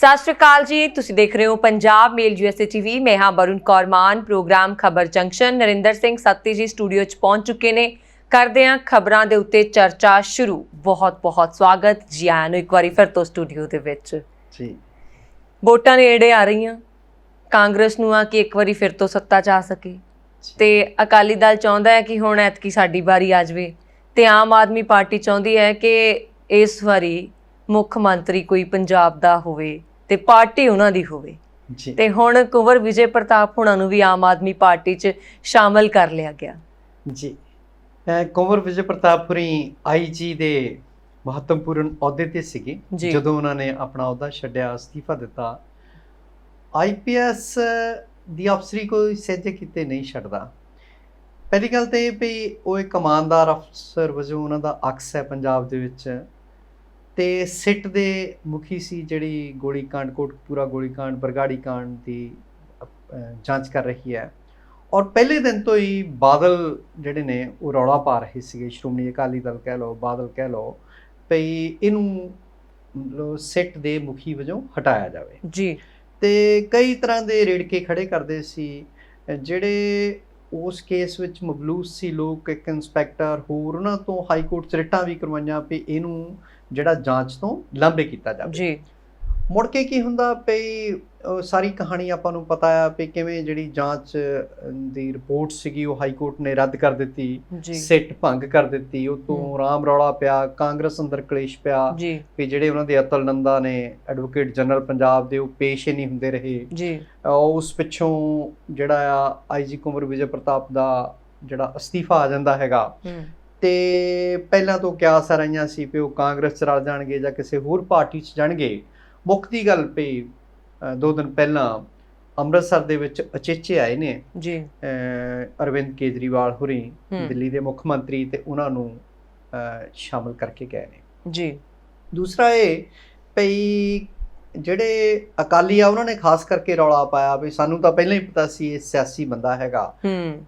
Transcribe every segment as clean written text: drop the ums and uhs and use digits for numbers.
ਸਤਿ ਸ਼੍ਰੀ ਅਕਾਲ ਜੀ। ਤੁਸੀਂ ਦੇਖ ਰਹੇ ਹੋ ਪੰਜਾਬ ਮੇਲ USA TV। ਮੈਂ ਹਾਂ ਵਰੁਣ ਕੌਰ ਮਾਨ। ਪ੍ਰੋਗਰਾਮ ਖਬਰ ਜੰਕਸ਼ਨ ਨਰਿੰਦਰ ਸਿੰਘ ਸੱਤੀ ਜੀ ਸਟੂਡੀਓ 'ਚ ਪਹੁੰਚ ਚੁੱਕੇ ਨੇ। ਕਰਦੇ ਹਾਂ ਖਬਰਾਂ ਦੇ ਉੱਤੇ ਚਰਚਾ ਸ਼ੁਰੂ। ਬਹੁਤ ਸਵਾਗਤ ਜੀ ਆਇਆਂ ਨੂੰ ਇੱਕ ਵਾਰੀ ਫਿਰ ਤੋਂ ਸਟੂਡੀਓ ਦੇ ਵਿੱਚ ਜੀ। ਵੋਟਾਂ ਨੇੜੇ ਆ ਰਹੀਆਂ, ਕਾਂਗਰਸ ਨੂੰ ਆ ਕਿ ਇੱਕ ਵਾਰੀ ਫਿਰ ਤੋਂ ਸੱਤਾ 'ਚ ਆ ਸਕੇ ਤੇ ਅਕਾਲੀ ਦਲ ਚਾਹੁੰਦਾ ਹੈ ਕਿ ਹੁਣ ਐਤਕੀ ਸਾਡੀ ਵਾਰੀ ਆ ਜਾਵੇ ਤੇ ਆਮ ਆਦਮੀ ਪਾਰਟੀ ਚਾਹੁੰਦੀ ਹੈ ਕਿ ਇਸ ਵਾਰੀ ਮੁੱਖ ਮੰਤਰੀ ਕੋਈ ਪੰਜਾਬ ਦਾ ਹੋਵੇ ਤੇ ਪਾਰਟੀ ਉਹਨਾਂ ਦੀ ਹੋਵੇ। ਤੇ ਹੁਣ ਕੁੰਵਰ ਵਿਜੇ ਪ੍ਰਤਾਪ ਹੁਣਾਂ ਨੂੰ ਵੀ ਆਮ ਆਦਮੀ ਪਾਰਟੀ 'ਚ ਸ਼ਾਮਲ ਕਰ ਲਿਆ ਗਿਆ। ਜੀ, ਕੁੰਵਰ ਵਿਜੇ ਪ੍ਰਤਾਪ ਹੁਰੀ IG ਦੇ ਮਹੱਤਵਪੂਰਨ ਅਹੁਦੇ ਤੇ ਸੀਗੇ ਜਦੋਂ ਉਹਨਾਂ ਨੇ ਆਪਣਾ ਅਹੁਦਾ ਛੱਡਿਆ, ਅਸਤੀਫਾ ਦਿੱਤਾ। IPS ਦੀ ਅਫਸਰੀ ਕੋਈ ਸਹਿਜੇ ਕਿਤੇ ਨਹੀਂ ਛੱਡਦਾ। ਪਹਿਲੀ ਗੱਲ ਤਾਂ ਇਹ ਵੀ ਉਹ ਇੱਕ ਇਮਾਨਦਾਰ ਅਫਸਰ ਵਜੋਂ ਉਹਨਾਂ ਦਾ ਅਕਸ ਹੈ ਪੰਜਾਬ ਦੇ ਵਿੱਚ, ਤੇ ਸਿੱਟ ਦੇ ਮੁਖੀ ਸੀ ਜਿਹੜੀ ਗੋਲੀकांड ਕੋਟਕਪੂਰਾ ਗੋਲੀकांड ਬਰਗਾੜੀ ਕਾਂਡ ਦੀ ਜਾਂਚ ਕਰ ਰਹੀ ਹੈ। ਔਰ ਪਹਿਲੇ ਦਿਨ ਤੋਂ ਹੀ ਬਾਦਲ ਜਿਹੜੇ ਨੇ ਉਹ ਰੌਲਾ ਪਾ ਰਹੇ ਸੀਗੇ, ਸ਼੍ਰੋਮਣੀ ਅਕਾਲੀ ਦਲ ਕਹਿ ਲਓ, ਬਾਦਲ ਕਹਿ ਲਓ, ਭਈ ਇਹਨੂੰ ਮਤਲਬ ਸਿੱਟ ਦੇ ਮੁਖੀ ਵਜੋਂ ਹਟਾਇਆ ਜਾਵੇ ਜੀ। ਤੇ ਕਈ ਤਰ੍ਹਾਂ ਦੇ ਰੇੜਕੇ ਖੜੇ ਕਰਦੇ ਸੀ ਜਿਹੜੇ ਉਸ ਕੇਸ ਵਿੱਚ ਮਬਲੂਸ ਸੀ ਲੋਕ। ਇੱਕ ਇੰਸਪੈਕਟਰ ਹੋਰ ਉਹਨਾਂ ਤੋਂ ਹਾਈ ਕੋਰਟ 'ਚ ਰਿਟਾਂ ਵੀ ਕਰਵਾਈਆਂ ਵੀ ਇਹਨੂੰ ਜਿਹੜਾ ਜਾਂਚ ਤੋਂ ਲਾਂਭੇ ਕੀਤਾ ਜਾਵੇ ਜੀ। ਮੁੜ ਕੇ ਕੀ ਹੁੰਦਾ ਪਈ ਸਾਰੀ ਕਹਾਣੀ ਆਪਾਂ ਨੂੰ ਪਤਾ ਆ ਵੀ ਕਿਵੇਂ ਜਿਹੜੀ ਜਾਂਚ ਦੀ ਰਿਪੋਰਟ ਸੀਗੀ ਉਹ ਹਾਈ ਕੋਰਟ ਨੇ ਰੱਦ ਕਰ ਦਿੱਤੀ, ਸਿੱਟ ਭੰਗ ਕਰ ਦਿੱਤੀ। ਉਹ ਤੋਂ ਰਾਮ ਰੌਲਾ ਪਿਆ, ਕਾਂਗਰਸ ਅੰਦਰ ਕਲੇਸ਼ ਪਿਆ ਵੀ ਜਿਹੜੇ ਉਹਨਾਂ ਦੇ ਅਤਲ ਨੰਦਾ ਨੇ ਐਡਵੋਕੇਟ ਜਨਰਲ ਪੰਜਾਬ ਦੇ ਉਹ ਪੇਸ਼ ਹੀ ਨਹੀਂ ਹੁੰਦੇ ਰਹੇ। ਉਸ ਪਿੱਛੋਂ ਜਿਹੜਾ ਆ IG ਕੁੰਵਰ ਵਿਜੇ ਪ੍ਰਤਾਪ ਦਾ ਜਿਹੜਾ ਅਸਤੀਫਾ ਆ ਜਾਂਦਾ ਹੈਗਾ। ਤੇ ਪਹਿਲਾਂ ਤੋਂ ਕਿਆਸ ਰਹੀਆਂ ਸੀ ਵੀ ਉਹ ਕਾਂਗਰਸ 'ਚ ਰਲ ਜਾਣਗੇ ਜਾਂ ਕਿਸੇ ਹੋਰ ਪਾਰਟੀ 'ਚ ਜਾਣਗੇ। ਮੁੱਖ ਦੀ ਗੱਲ ਪਈ 2 ਦਿਨ ਪਹਿਲਾਂ ਅੰਮ੍ਰਿਤਸਰ ਦੇ ਵਿੱਚ ਅਚੇਚੇ ਆਏ ਨੇ ਅਰਵਿੰਦ ਕੇਜਰੀਵਾਲ ਹੁਰੀ, ਦਿੱਲੀ ਦੇ ਮੁੱਖ ਮੰਤਰੀ, ਤੇ ਉਹਨਾਂ ਨੂੰ ਸ਼ਾਮਲ ਕਰਕੇ ਗਏ ਨੇ ਜੀ। ਦੂਸਰਾ ਇਹ ਪਈ ਜਿਹੜੇ ਅਕਾਲੀ ਆ ਉਹਨਾਂ ਨੇ ਖਾਸ ਕਰਕੇ ਰੌਲਾ ਪਾਇਆ ਵੀ ਸਾਨੂੰ ਤਾਂ ਪਹਿਲਾਂ ਹੀ ਪਤਾ ਸੀ ਇਹ ਸਿਆਸੀ ਬੰਦਾ ਹੈਗਾ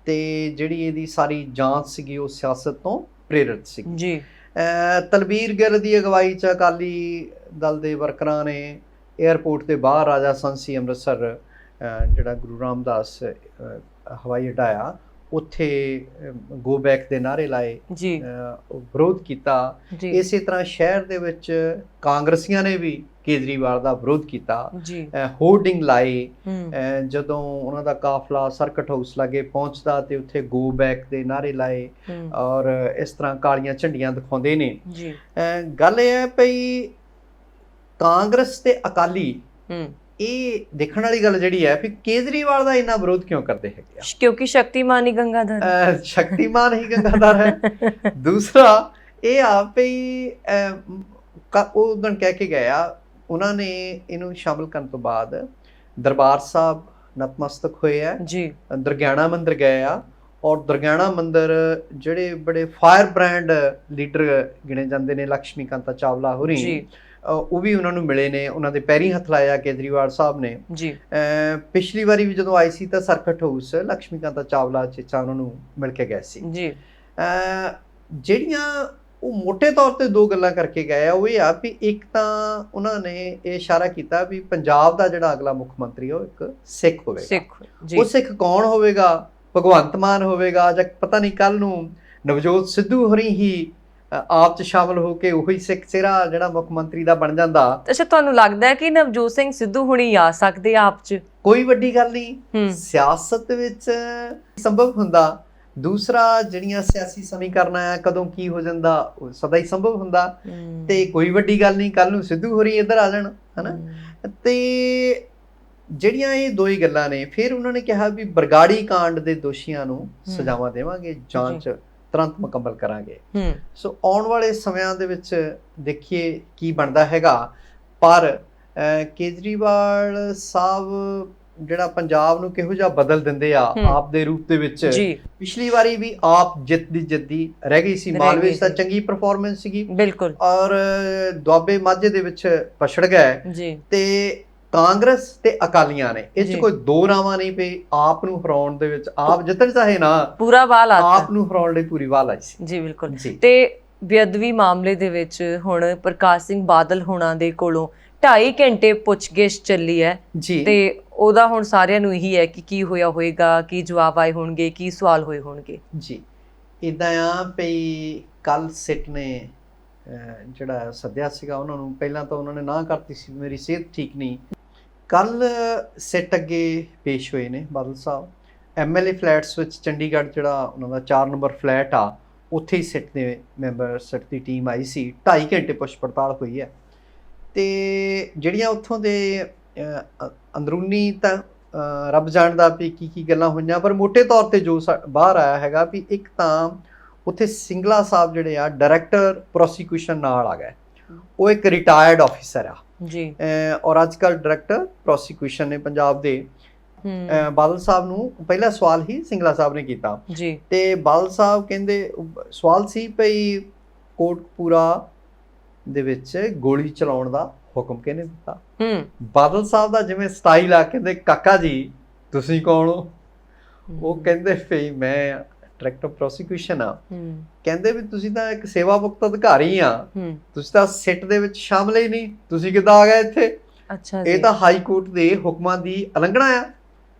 ਤੇ ਜਿਹੜੀ ਇਹਦੀ ਸਾਰੀ ਜਾਂਚ ਸੀਗੀ ਉਹ ਸਿਆਸਤ ਤੋਂ ਪ੍ਰੇਰਿਤ ਸੀ ਜੀ। ਤਲਵੀਰ ਗਿੱਲ ਦੀ ਅਗਵਾਈ 'ਚ ਅਕਾਲੀ ਦਲ ਦੇ ਵਰਕਰਾਂ ਨੇ ਏਅਰਪੋਰਟ ਦੇ ਬਾਹਰ ਰਾਜਾ ਸੰਸੀ ਅੰਮ੍ਰਿਤਸਰ ਜਿਹੜਾ ਗੁਰੂ ਰਾਮਦਾਸ ਹਵਾਈ ਅੱਡਾ ਆ ਉੱਥੇ ਗੋ ਬੈਕ ਦੇ ਨਾਅਰੇ ਲਾਏ, ਵਿਰੋਧ ਕੀਤਾ। ਇਸੇ ਤਰ੍ਹਾਂ ਸ਼ਹਿਰ ਦੇ ਵਿੱਚ ਕਾਂਗਰਸੀਆਂ ਨੇ ਵੀ ਕੇਜਰੀਵਾਲ ਦਾ ਵਿਰੋਧ ਕੀਤਾ, ਹੋਰਡਿੰਗ ਲਾਏ। ਜਦੋਂ ਉਹਨਾਂ ਦਾ ਕਾਫਲਾ ਸਰਕਟ ਹਾਊਸ ਲਾਗੇ ਪਹੁੰਚਦਾ ਤੇ ਉੱਥੇ ਗੋ ਬੈਕ ਦੇ ਨਾਅਰੇ ਲਾਏ ਔਰ ਇਸ ਤਰ੍ਹਾਂ ਕਾਲੀਆਂ ਝੰਡੀਆਂ ਦਿਖਾਉਂਦੇ ਨੇ। ਗੱਲ ਇਹ ਹੈ ਭਈ ਕਾਂਗਰਸ ਤੇ ਅਕਾਲੀ ਇਹ ਦੇਖਣ ਵਾਲੀ ਗੱਲ ਜਿਹੜੀ ਹੈ ਵੀ ਕੇਜਰੀਵਾਲ ਦਾ ਇੰਨਾ ਵਿਰੋਧ ਕਿਉਂ ਕਰਦੇ ਹੈਗੇ ਆ? ਕਿਉਂਕਿ ਸ਼ਕਤੀਮਾਨ ਹੀ ਗੰਗਾਧਰ ਸ਼ਕਤੀਮਾਨ ਹੀ ਗੰਗਾਧਰ ਹੈ। ਦੂਸਰਾ ਇਹ ਆ ਵੀ ਉਹ ਦਿਨ ਕਹਿ ਕੇ ਗਏ ਆ ਉਹਨਾਂ ਨੇ ਇਹਨੂੰ ਸ਼ਾਮਲ ਕਰਨ ਤੋਂ ਬਾਅਦ ਦਰਬਾਰ ਸਾਹਿਬ ਨਤਮਸਤਕ ਹੋਏ ਆ ਜੀ, ਦੁਰਗਿਆਣਾ ਮੰਦਿਰ ਗਏ ਆ। ਔਰ ਦੁਰਗਿਆਣਾ ਮੰਦਿਰ ਜਿਹੜੇ ਬੜੇ ਫਾਇਰ ਬ੍ਰਾਂਡ ਲੀਡਰ ਗਿਣੇ ਜਾਂਦੇ ਨੇ, ਲਕਸ਼ਮੀ ਕਾਂਤਾ ਚਾਵਲਾ ਹੋਰੀ, ਉਹ ਵੀ ਉਹਨਾਂ ਨੂੰ ਮਿਲੇ ਨੇ, ਉਹਨਾਂ ਦੇ ਪੈਰੀਂ ਹੱਥ ਲਾਇਆ ਕੇਜਰੀਵਾਲ ਸਾਹਿਬ ਨੇ ਜੀ। ਪਿਛਲੀ ਵਾਰੀ ਵੀ ਜਦੋਂ ਆਈ ਸੀ ਤਾਂ ਸਰਕਟ ਹਾਊਸ ਲਕਸ਼ਮੀ ਕਾਂਤਾ ਚਾਵਲਾ ਚੇਚਾ ਉਹਨਾਂ ਨੂੰ ਮਿਲ ਕੇ ਗਏ ਸੀ ਜੀ। ਜਿਹੜੀਆਂ ਉਹ ਮੋਟੇ ਤੌਰ ਤੇ 2 ਗੱਲਾਂ ਕਰਕੇ ਗਏ ਆ, ਉਹ ਇਹ ਆ ਵੀ ਇੱਕ ਤਾਂ ਉਹਨਾਂ ਨੇ ਇਹ ਇਸ਼ਾਰਾ ਕੀਤਾ ਵੀ ਪੰਜਾਬ ਦਾ ਜਿਹੜਾ ਅਗਲਾ ਮੁੱਖ ਮੰਤਰੀ ਉਹ ਇੱਕ ਸਿੱਖ ਹੋਵੇਗਾ। ਉਹ ਸਿੱਖ ਕੌਣ ਹੋਵੇਗਾ? ਭਗਵੰਤ ਮਾਨ ਹੋਵੇਗਾ ਜਾਂ ਪਤਾ ਨਹੀਂ ਕੱਲ ਨੂੰ ਨਵਜੋਤ ਸਿੱਧੂ ਹੋਰੀ ਹੀ ਆਪ 'ਚ ਸ਼ਾਮਲ ਹੋ ਕੇ ਉਹੀ ਸਿੱਖ ਚਿਹਰਾ ਜਿਹੜਾ ਮੁੱਖ ਮੰਤਰੀ ਦਾ ਬਣ ਜਾਂਦਾ। ਅੱਛਾ, ਤੁਹਾਨੂੰ ਲੱਗਦਾ ਹੈ ਕਿ ਨਵਜੋਤ ਸਿੰਘ ਸਿੱਧੂ ਹੁਣੀ ਆ ਸਕਦੇ ਆਪ 'ਚ? ਕੋਈ ਵੱਡੀ ਗੱਲ ਨਹੀਂ, ਸਿਆਸਤ ਵਿੱਚ ਸੰਭਵ ਹੁੰਦਾ। ਦੂਸਰਾ ਜਿਹੜੀਆਂ ਸਿਆਸੀ ਸਮੀਕਰਨਾਂ ਆ ਕਦੋਂ ਕੀ ਹੋ ਜਾਂਦਾ ਉਹ ਸਦਾ ਹੀ ਸੰਭਵ ਹੁੰਦਾ ਤੇ ਕੋਈ ਵੱਡੀ ਗੱਲ ਨਹੀਂ, ਕੱਲ ਨੂੰ ਸਿੱਧੂ ਹੋਰੀ ਇੱਧਰ ਆ ਜਾਣ, ਹਨਾ। ਤੇ ਜਿਹੜੀਆਂ ਇਹ 2 ਹੀ ਗੱਲਾਂ ਨੇ। ਫਿਰ ਉਹਨਾਂ ਨੇ ਕਿਹਾ ਵੀ ਬਰਗਾੜੀ ਕਾਂਡ ਦੇ ਦੋਸ਼ੀਆਂ ਨੂੰ ਸਜ਼ਾਵਾਂ ਦੇਵਾਂਗੇ, ਜਾਂਚ ਤੁਰੰਤ ਮੁਕੰਮਲ ਕਰਾਂਗੇ। ਸੋ ਆਉਣ ਵਾਲੇ ਸਮਿਆਂ ਦੇ ਵਿੱਚ ਦੇਖੀਏ ਕੀ ਬਣਦਾ ਹੈਗਾ। ਪਰ ਕੇਜਰੀਵਾਲ ਸਾਹਿਬ ਜਿਹੜਾ ਪੰਜਾਬ ਨੂੰ ਕਿਹੋ ਜਿਹਾ ਬਦਲ ਦਿੰਦੇ ਆ ਆਪ ਦੇ ਰੂਪ ਦੇ ਵਿੱਚ। ਪਿਛਲੀ ਵਾਰੀ ਵੀ ਆਪ ਜਿੱਤਦੀ ਰਹਿ ਗਈ ਸੀ, ਮਾਲਵੇ 'ਚ ਤਾਂ ਚੰਗੀ ਪਰਫਾਰਮੈਂਸ ਸੀਗੀ ਬਿਲਕੁਲ, ਔਰ ਦੁਆਬੇ ਮਾਝੇ ਦੇ ਵਿੱਚ ਪਛੜ ਗਏ। ਤੇ ਕਾਂਗਰਸ ਤੇ ਅਕਾਲੀਆਂ ਨੇ ਇਹ 'ਚ ਕੋਈ 2 ਰਾਵਾਂ ਨਹੀਂ ਪਈ ਆਪ ਨੂੰ ਹਰਾਉਣ ਦੇ ਵਿੱਚ। ਆਪ ਜਿੱਤਣ ਚਾਹੇ ਨਾ, ਪੂਰਾ ਵਾਲ ਆਪ ਨੂੰ ਹਰਾਉਣ ਲਈ ਪੂਰੀ ਵਾਲ ਆਈ ਸੀ ਜੀ। ਬਿਲਕੁਲ। ਤੇ ਬੇਅਦਬੀ ਮਾਮਲੇ ਦੇ ਵਿੱਚ ਹੁਣ ਪ੍ਰਕਾਸ਼ ਸਿੰਘ ਬਾਦਲ ਹੋਣਾ ਦੇ ਕੋਲੋਂ 2.5 ਘੰਟੇ ਪੁੱਛਗਿੱਛ ਚੱਲੀ ਹੈ ਜੀ ਤੇ ਉਹਦਾ ਹੁਣ ਸਾਰਿਆਂ ਨੂੰ ਇਹੀ ਹੈ ਕਿ ਕੀ ਹੋਇਆ ਹੋਏਗਾ, ਕੀ ਜਵਾਬ ਆਏ ਹੋਣਗੇ, ਕੀ ਸਵਾਲ ਹੋਏ ਹੋਣਗੇ। ਜੀ ਇੱਦਾਂ ਆ ਵੀ ਕੱਲ ਸਿੱਟ ਨੇ ਜਿਹੜਾ ਸੱਦਿਆ ਸੀਗਾ ਉਹਨਾਂ ਨੂੰ, ਪਹਿਲਾਂ ਤਾਂ ਉਹਨਾਂ ਨੇ ਨਾ ਕਰਤੀ ਸੀ, ਮੇਰੀ ਸਿਹਤ ਠੀਕ ਨਹੀਂ। ਕੱਲ ਸਿੱਟ ਅੱਗੇ ਪੇਸ਼ ਹੋਏ ਨੇ ਬਾਦਲ ਸਾਹਿਬ, MLA ਫਲੈਟਸ ਵਿੱਚ ਚੰਡੀਗੜ੍ਹ ਜਿਹੜਾ ਉਹਨਾਂ ਦਾ 4 ਨੰਬਰ ਫਲੈਟ ਆ, ਉੱਥੇ ਹੀ ਸਿੱਟ ਦੇ ਮੈਂਬਰ, ਸਿੱਟ ਦੀ ਟੀਮ ਆਈ ਸੀ। 2.5 ਘੰਟੇ ਪੁੱਛ ਪੜਤਾਲ ਹੋਈ ਹੈ ਤੇ ਜਿਹੜੀਆਂ ਉੱਥੋਂ ਦੇ ਅੰਦਰੂਨੀ ਤਾਂ ਰੱਬ ਜਾਣਦਾ ਵੀ ਕੀ ਗੱਲਾਂ ਹੋਈਆਂ, ਪਰ ਮੋਟੇ ਤੌਰ ਤੇ ਜੋ ਬਾਹਰ ਆਇਆ ਹੈਗਾ ਵੀ ਇੱਕ ਤਾਂ ਉੱਥੇ ਸਿੰਗਲਾ ਸਾਹਿਬ ਜਿਹੜੇ ਆ ਡਾਇਰੈਕਟਰ ਪ੍ਰੋਸੀਕਿਊਸ਼ਨ ਨਾਲ ਆ ਗਏ, ਉਹ ਇੱਕ ਰਿਟਾਇਰਡ ਆਫਿਸਰ ਆ ਜੀ, ਔਰ ਅੱਜ ਕੱਲ੍ਹ ਡਾਇਰੈਕਟਰ ਪ੍ਰੋਸੀਕਿਊਸ਼ਨ ਨੇ ਪੰਜਾਬ ਦੇ। ਬਾਦਲ ਸਾਹਿਬ ਨੂੰ ਪਹਿਲਾ ਸਵਾਲ ਹੀ ਸਿੰਗਲਾ ਸਾਹਿਬ ਨੇ ਕੀਤਾ ਜੀ, ਤੇ ਬਾਦਲ ਸਾਹਿਬ ਕਹਿੰਦੇ, ਸਵਾਲ ਸੀ ਭਈ ਕੋਟਕਪੂਰਾ ਦੇ ਵਿੱਚ ਗੋਲੀ ਚਲਾਉਣ ਦਾ ਹੁਕਮ ਕਿਹਨੇ ਦਿੱਤਾ। ਬਾਦਲ ਸਾਹਿਬ ਦਾ ਜਿਵੇਂ ਸਟਾਈਲ ਆ, ਕਹਿੰਦੇ ਕਾਕਾ ਜੀ ਤੁਸੀਂ ਕੌਣ ਹੋ। ਉਹ ਕਹਿੰਦੇ ਭਈ ਮੈਂ ਡਾਇਰੈਕਟਰ ਪ੍ਰੋਸੀਕਿਊਸ਼ਨ ਆ। ਕਹਿੰਦੇ ਵੀ ਤੁਸੀਂ ਤਾਂ ਇੱਕ ਸੇਵਾ ਮੁਕਤ ਅਧਿਕਾਰੀ ਆ, ਤੁਸੀਂ ਤਾਂ ਸਿੱਟ ਦੇ ਵਿੱਚ ਸ਼ਾਮਲ ਹੀ ਨਹੀਂ, ਤੁਸੀਂ ਕਿੱਦਾਂ ਆ ਗਏ ਇੱਥੇ। ਅੱਛਾ, ਇਹ ਤਾਂ ਹਾਈ ਕੋਰਟ ਦੇ ਹੁਕਮਾਂ ਦੀ ਉਲੰਘਣਾ ਆ।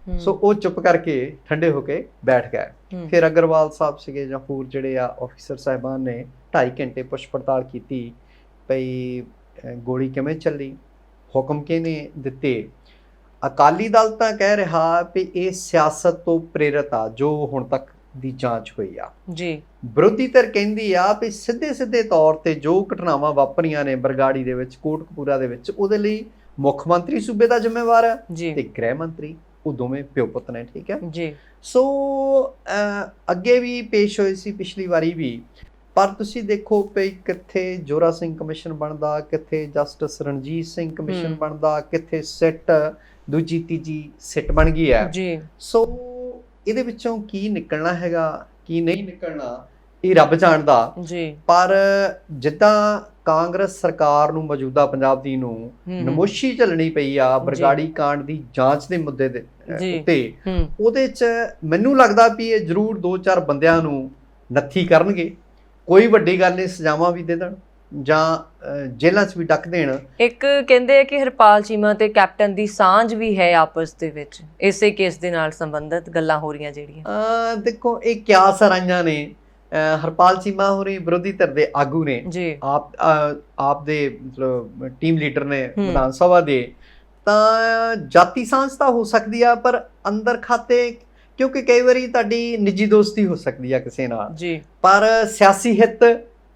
ਸੋ ਉਹ ਚੁੱਪ ਕਰਕੇ ਠੰਡੇ ਹੋ ਕੇ ਬੈਠ ਗਏ। ਫਿਰ ਅਗਰਵਾਲ ਸਾਹਿਬ ਸੀਗੇ ਜਾਂ ਹੋਰ ਜਿਹੜੇ ਆ ਆਫੀਸਰ ਸਾਹਿਬਾਨ ਨੇ 2.5 ਘੰਟੇ ਪੁੱਛ ਪੜਤਾਲ ਕੀਤੀ ਭਈ ਗੋਲੀ ਕਿਵੇਂ ਚੱਲੀ, ਹੁਕਮ ਕਿਹਨੇ ਦਿੱਤੇ। ਅਕਾਲੀ ਦਲ ਤਾਂ ਕਹਿ ਰਿਹਾ ਵੀ ਇਹ ਸਿਆਸਤ ਤੋਂ ਪ੍ਰੇਰਿਤ ਆ ਜੋ ਹੁਣ ਤੱਕ ਦੀ ਜਾਂਚ ਹੋਈ ਆ ਜੀ। ਵਿਰੋਧੀ ਧਿਰ ਕਹਿੰਦੀ ਆ ਵੀ ਸਿੱਧੇ ਤੌਰ ਤੇ ਜੋ ਘਟਨਾਵਾਂ ਵਾਪਰੀਆਂ ਨੇ ਬਰਗਾੜੀ ਦੇ ਵਿੱਚ, ਕੋਟਕਪੂਰਾ ਦੇ ਵਿੱਚ, ਉਹਦੇ ਲਈ ਮੁੱਖ ਮੰਤਰੀ ਸੂਬੇ ਦਾ ਜ਼ਿੰਮੇਵਾਰ ਹੈ ਤੇ ਗ੍ਰਹਿ ਮੰਤਰੀ, ਉਹ ਦੋਵੇਂ ਪਿਓ ਪੁੱਤ ਨੇ, ਠੀਕ ਹੈ ਜੀ। ਸੋ ਅੱਗੇ ਵੀ ਪੇਸ਼ ਹੋਏ ਸੀ ਪਿਛਲੀ ਵਾਰੀ ਵੀ, ਪਰ ਤੁਸੀਂ ਦੇਖੋ ਵੀ ਕਿੱਥੇ ਜੋਰਾ ਸਿੰਘ ਕਮਿਸ਼ਨ ਬਣਦਾ, ਕਿੱਥੇ ਜਸਟਿਸ ਰਣਜੀਤ ਸਿੰਘ ਕਮਿਸ਼ਨ ਬਣਦਾ, ਕਿੱਥੇ ਸਿੱਟ ਦੂਜੀ ਤੀਜੀ ਸਿੱਟ ਬਣ ਗਈ ਹੈ ਜੀ। ਸੋ ਇਹਦੇ ਵਿੱਚੋਂ ਕੀ ਨਿਕਲਣਾ ਹੈਗਾ, ਕੀ ਨਹੀਂ ਨਿਕਲਣਾ, ਇਹ ਰੱਬ ਜਾਣਦਾ ਜੀ। ਪਰ ਜਿੱਦਾਂ ਕਾਂਗਰਸ ਸਰਕਾਰ ਨੂੰ ਮੌਜੂਦਾ ਪੰਜਾਬ ਦੀ ਨੂੰ ਨਮੋਸ਼ੀ ਝੱਲਣੀ ਪਈ ਆ ਬਰਗਾੜੀ ਕਾਂਡ ਦੀ ਜਾਂਚ ਦੇ ਮੁੱਦੇ ਦੇ ਉੱਤੇ, ਉਹਦੇ 'ਚ ਮੈਨੂੰ ਲੱਗਦਾ ਵੀ ਇਹ ਜ਼ਰੂਰ 2-4 ਬੰਦਿਆਂ ਨੂੰ ਨੱਥੀ ਕਰਨਗੇ। ਕੋਈ ਵੱਡੀ ਗੱਲ ਨਹੀਂ, ਸਜ਼ਾਵਾਂ ਵੀ ਦੇ ਦੇਣ ਜਾਂ ਜੇਲ੍ਹਾਂ 'ਚ ਵੀ ਡੱਕ ਦੇਣ। ਇੱਕ ਕਹਿੰਦੇ ਆ ਕਿ ਹਰਪਾਲ ਚੀਮਾ ਤੇ ਕੈਪਟਨ ਦੀ ਸਾਂਝ ਵੀ ਹੈ ਆਪਸ ਦੇ ਵਿੱਚ, ਇਸੇ ਕੇਸ ਦੇ ਨਾਲ ਸੰਬੰਧਿਤ ਗੱਲਾਂ ਹੋ ਰਹੀਆਂ ਜਿਹੜੀਆਂ। ਦੇਖੋ ਇਹ ਕਿਆਸ ਰਾਈਆਂ ਨੇ। ਹਰਪਾਲ ਚੀਮਾ ਹੋਰੀ ਵਿਰੋਧੀ ਧਿਰ ਦੇ ਆਗੂ ਨੇ ਜੀ, ਆਪ ਦੇ ਮਤਲਬ ਟੀਮ ਲੀਡਰ ਨੇ ਵਿਧਾਨ ਸਭਾ ਦੇ, ਤਾਂ ਜਾਤੀ ਸਾਂਝ ਤਾਂ ਹੋ ਸਕਦੀ ਆ, ਪਰ ਅੰਦਰ ਖਾਤੇ, ਕਿਉਂਕਿ ਕਈ ਵਾਰੀ ਤੁਹਾਡੀ ਨਿੱਜੀ ਦੋਸਤੀ ਹੋ ਸਕਦੀ ਆ ਕਿਸੇ ਨਾਲ ਜੀ, ਪਰ ਸਿਆਸੀ ਹਿੱਤ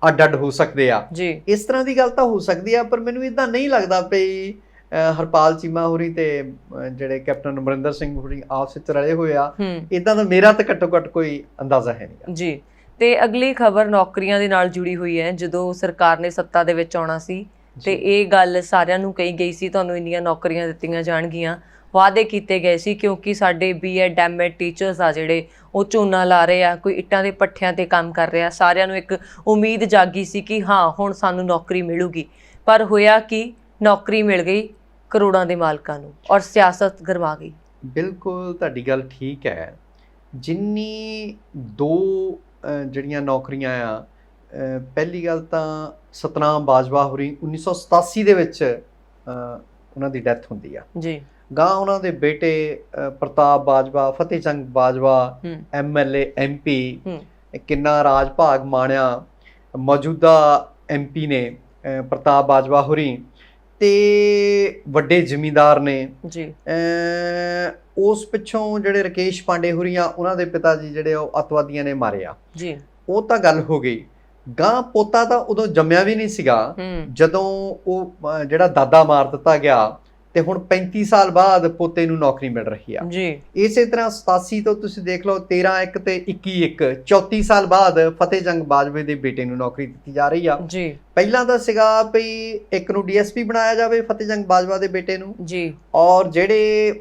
ਅੱਡ ਹੋ ਸਕਦੇ ਆ ਜੀ। ਇਸ ਤਰ੍ਹਾਂ ਦੀ ਗੱਲ ਤਾਂ ਹੋ ਸਕਦੀ ਆ, ਪਰ ਮੈਨੂੰ ਇਦਾਂ ਨਹੀਂ ਲੱਗਦਾ ਵੀ ਹਰਪਾਲ ਚੀਮਾ ਹੋਰੀ ਤੇ ਜਿਹੜੇ ਕੈਪਟਨ ਅਮਰਿੰਦਰ ਸਿੰਘ ਹੋਰੀ ਆਪਸ ਵਿੱਚ ਰਲੇ ਹੋਏ ਆ। ਇਦਾਂ ਦਾ ਮੇਰਾ ਤਾਂ ਘੱਟੋ ਘੱਟ ਕੋਈ ਅੰਦਾਜ਼ਾ ਹੈ ਨਹੀਂ ਜੀ। ਤੇ ਅਗਲੀ ਖਬਰ ਨੌਕਰੀਆਂ ਦੇ ਨਾਲ ਜੁੜੀ ਹੋਈ ਹੈ। ਜਦੋਂ ਸਰਕਾਰ ਨੇ ਸੱਤਾ ਦੇ ਵਿੱਚ ਆਉਣਾ ਸੀ ਤੇ ਇਹ ਗੱਲ ਸਾਰਿਆਂ ਨੂੰ ਕਹੀ ਗਈ ਸੀ, ਤੁਹਾਨੂੰ ਇੰਨੀਆਂ ਨੌਕਰੀਆਂ ਦਿੱਤੀਆਂ ਜਾਣਗੀਆਂ, ਵਾਅਦੇ ਕੀਤੇ ਗਏ ਸੀ, ਕਿਉਂਕਿ ਸਾਡੇ BEd MAd ਟੀਚਰਸ ਆ ਜਿਹੜੇ ਉਹ ਝੋਨਾ ਲਾ ਰਹੇ ਆ, ਕੋਈ ਇੱਟਾਂ ਦੇ ਪੱਠਿਆਂ ਤੇ ਕੰਮ ਕਰ ਰਿਹਾ। ਸਾਰਿਆਂ ਨੂੰ ਇੱਕ ਉਮੀਦ ਜਾਗੀ ਸੀ ਕਿ ਹਾਂ ਹੁਣ ਸਾਨੂੰ ਨੌਕਰੀ ਮਿਲੂਗੀ, ਪਰ ਹੋਇਆ ਕਿ ਨੌਕਰੀ ਮਿਲ ਗਈ ਕਰੋੜਾਂ ਦੇ ਮਾਲਕਾਂ ਨੂੰ ਔਰ ਸਿਆਸਤ ਗਰਮਾ ਗਈ। ਬਿਲਕੁਲ ਤੁਹਾਡੀ ਗੱਲ ਠੀਕ ਹੈ। ਜਿੰਨੀ ਦੋ ਜਿਹੜੀਆਂ ਨੌਕਰੀਆਂ ਆ, ਪਹਿਲੀ ਗੱਲ ਤਾਂ ਸਤਨਾਮ ਬਾਜਵਾ ਹੋਰੀ 1987 ਦੇ ਵਿੱਚ ਉਹਨਾਂ ਦੀ ਡੈਥ ਹੁੰਦੀ ਆ ਜੀ। ਗਾਂ ਉਹਨਾਂ ਦੇ ਬੇਟੇ ਪ੍ਰਤਾਪ ਬਾਜਵਾ, ਫਤਿਹ ਚੰਦ ਬਾਜਵਾ, MLA MP, ਕਿੰਨਾ ਰਾਜ ਭਾਗ ਮਾਣਿਆ ਮੌਜੂਦਾ MP ਨੇ ਪ੍ਰਤਾਪ ਬਾਜਵਾ ਹੋਰੀ, ਤੇ ਵੱਡੇ ਜ਼ਿਮੀਂਦਾਰ ਨੇ ਜੀ। ਉਸ ਪਿੱਛੋਂ ਜਿਹੜੇ ਰਾਕੇਸ਼ ਪਾਂਡੇ ਹੋਰੀਆਂ, ਉਹਨਾਂ ਦੇ ਪਿਤਾ ਜੀ ਜਿਹੜੇ ਉਹ ਅੱਤਵਾਦੀਆਂ ਨੇ ਮਾਰੇ ਆ ਜੀ, ਉਹ ਤਾਂ ਗੱਲ ਹੋ ਗਈ। ਗਾਂ ਪੋਤਾ ਤਾਂ ਉਦੋਂ ਜੰਮਿਆ ਵੀ ਨਹੀਂ ਸੀਗਾ ਜਦੋਂ ਉਹ ਜਿਹੜਾ ਦਾਦਾ ਮਾਰ ਦਿੱਤਾ ਗਿਆ, ਤੇ ਹੁਣ 35 ਸਾਲ ਬਾਅਦ ਪੋਤੇ ਨੂੰ ਨੌਕਰੀ ਮਿਲ ਰਹੀ ਆ ਜੀ। ਇਸੇ ਤਰ੍ਹਾਂ 87 ਤੋਂ ਤੁਸੀਂ ਦੇਖ ਲਓ 13-1 ਤੇ 21-1, 34 ਸਾਲ ਬਾਅਦ ਫਤਿਹ ਜੰਗ ਬਾਜਵੇ ਦੇ ਬੇਟੇ ਨੂੰ ਨੌਕਰੀ ਦਿੱਤੀ ਜਾ ਰਹੀ ਆ ਜੀ। ਪਹਿਲਾਂ ਤਾਂ ਸੀਗਾ ਵੀ ਇੱਕ ਨੂੰ DSP ਬਣਾਇਆ ਜਾਵੇ ਫਤਿਹ ਜੰਗ ਬਾਜਵਾ ਦੇ ਬੇਟੇ ਨੂੰ ਜੀ, ਔਰ ਜਿਹੜੇ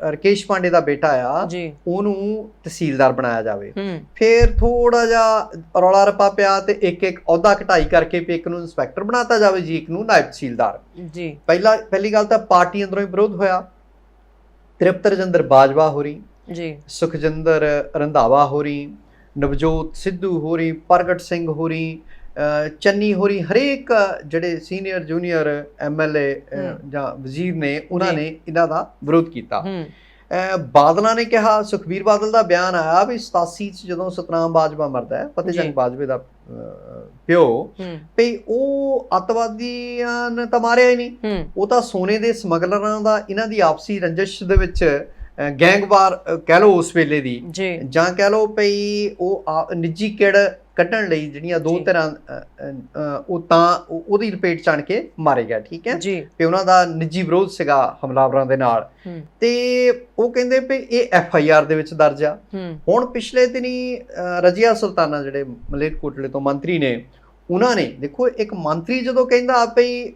ਰਾਕੇਸ਼ ਪਾਂਡੇ ਦਾ ਬੇਟਾ ਆ ਜੀ ਉਹਨੂੰ ਤਹਿਸੀਲਦਾਰ ਬਣਾਇਆ ਜਾਵੇ। ਫਿਰ ਥੋੜਾ ਜਿਹਾ ਰੌਲਾ ਰੱਪਾ ਪਿਆ ਤੇ ਇੱਕ ਅਹੁਦਾ ਘਟਾਈ ਕਰਕੇ ਵੀ ਇੱਕ ਨੂੰ ਇੰਸਪੈਕਟਰ ਬਣਾਤਾ ਜਾਵੇ ਜੀ, ਇੱਕ ਨੂੰ ਨਾਇਬ ਤਹਿਸੀਲਦਾਰ ਜੀ। ਪਹਿਲੀ ਗੱਲ ਤਾਂ ਪਾਰਟੀ ਅੰਦਰੋਂ ਹੀ ਵਿਰੋਧ ਹੋਇਆ। ਤ੍ਰਿਪਤ ਰਜਿੰਦਰ ਬਾਜਵਾ ਹੋਰੀ ਜੀ, ਸੁਖਜਿੰਦਰ ਰੰਧਾਵਾ ਹੋਰੀ, ਨਵਜੋਤ ਸਿੱਧੂ ਹੋਰੀ, ਪ੍ਰਗਟ ਸਿੰਘ ਹੋਰੀ, ਚੰਨੀ ਹੋਰੀ ਹਰੇਕ ਜਿਹੜੇ ਸੀਨੀਅਰ ਜੂਨੀਅਰ ਐਮਐਲਏ ਜਾਂ ਵਜ਼ੀਰ ਨੇ ਉਹਨਾਂ ਨੇ ਇਹਨਾਂ ਦਾ ਵਿਰੋਧ ਕੀਤਾ। ਬਾਦਲਾਂ ਨੇ ਕਿਹਾ, ਸੁਖਬੀਰ ਬਾਦਲ ਦਾ ਬਿਆਨ ਆਇਆ ਵੀ 87 ਚ ਜਦੋਂ ਸਤਨਾਮ ਬਾਜਵਾ ਮਰਦਾ ਹੈ, ਫਤਿਹ ਜੰਗ ਬਾਜਵੇ ਦਾ ਪਿਓ, ਵੀ ਉਹ ਅੱਤਵਾਦੀਆਂ ਨੇ ਤਾਂ ਮਾਰਿਆ ਹੀ ਨਹੀਂ, ਉਹ ਤਾਂ ਸੋਨੇ ਦੇ ਸਮਗਲਰਾਂ ਦਾ ਇਹਨਾਂ ਦੀ ਆਪਸੀ ਰੰਜਿਸ਼ ਦੇ ਵਿੱਚ ਗੈਂਗਵਾਰ ਕਹਿ ਲਓ ਉਸ ਵੇਲੇ ਦੀ, ਜਾਂ ਕਹਿ ਲਓ ਭਈ ਉਹ ਨਿੱਜੀ ਕਿੜ ਕੱਢਣ ਲਈ ਜਿਹੜੀਆਂ ਦੋ ਤਰ੍ਹਾਂ ਉਹ ਤਾਂ ਉਹਦੀ ਲਪੇਟ ਚਣ ਕੇ ਮਾਰੇ ਗਿਆ। ਠੀਕ ਹੈ, ਤੇ ਉਹਨਾਂ ਦਾ ਨਿੱਜੀ ਵਿਰੋਧ ਸੀਗਾ ਹਮਲਾਵਰਾਂ ਦੇ ਨਾਲ, ਤੇ ਉਹ ਕਹਿੰਦੇ ਵੀ ਇਹ FIR ਦੇ ਵਿੱਚ ਦਰਜ ਆ। ਹੁਣ ਪਿਛਲੇ ਦਿਨੀ ਰਜ਼ੀਆ ਸੁਲਤਾਨਾ ਜਿਹੜੇ ਮਲੇਰਕੋਟਲੇ ਤੋਂ ਮੰਤਰੀ ਨੇ, ਉਹਨਾਂ ਨੇ ਦੇਖੋ, ਇੱਕ ਮੰਤਰੀ ਜਦੋਂ ਕਹਿੰਦਾ ਭਈ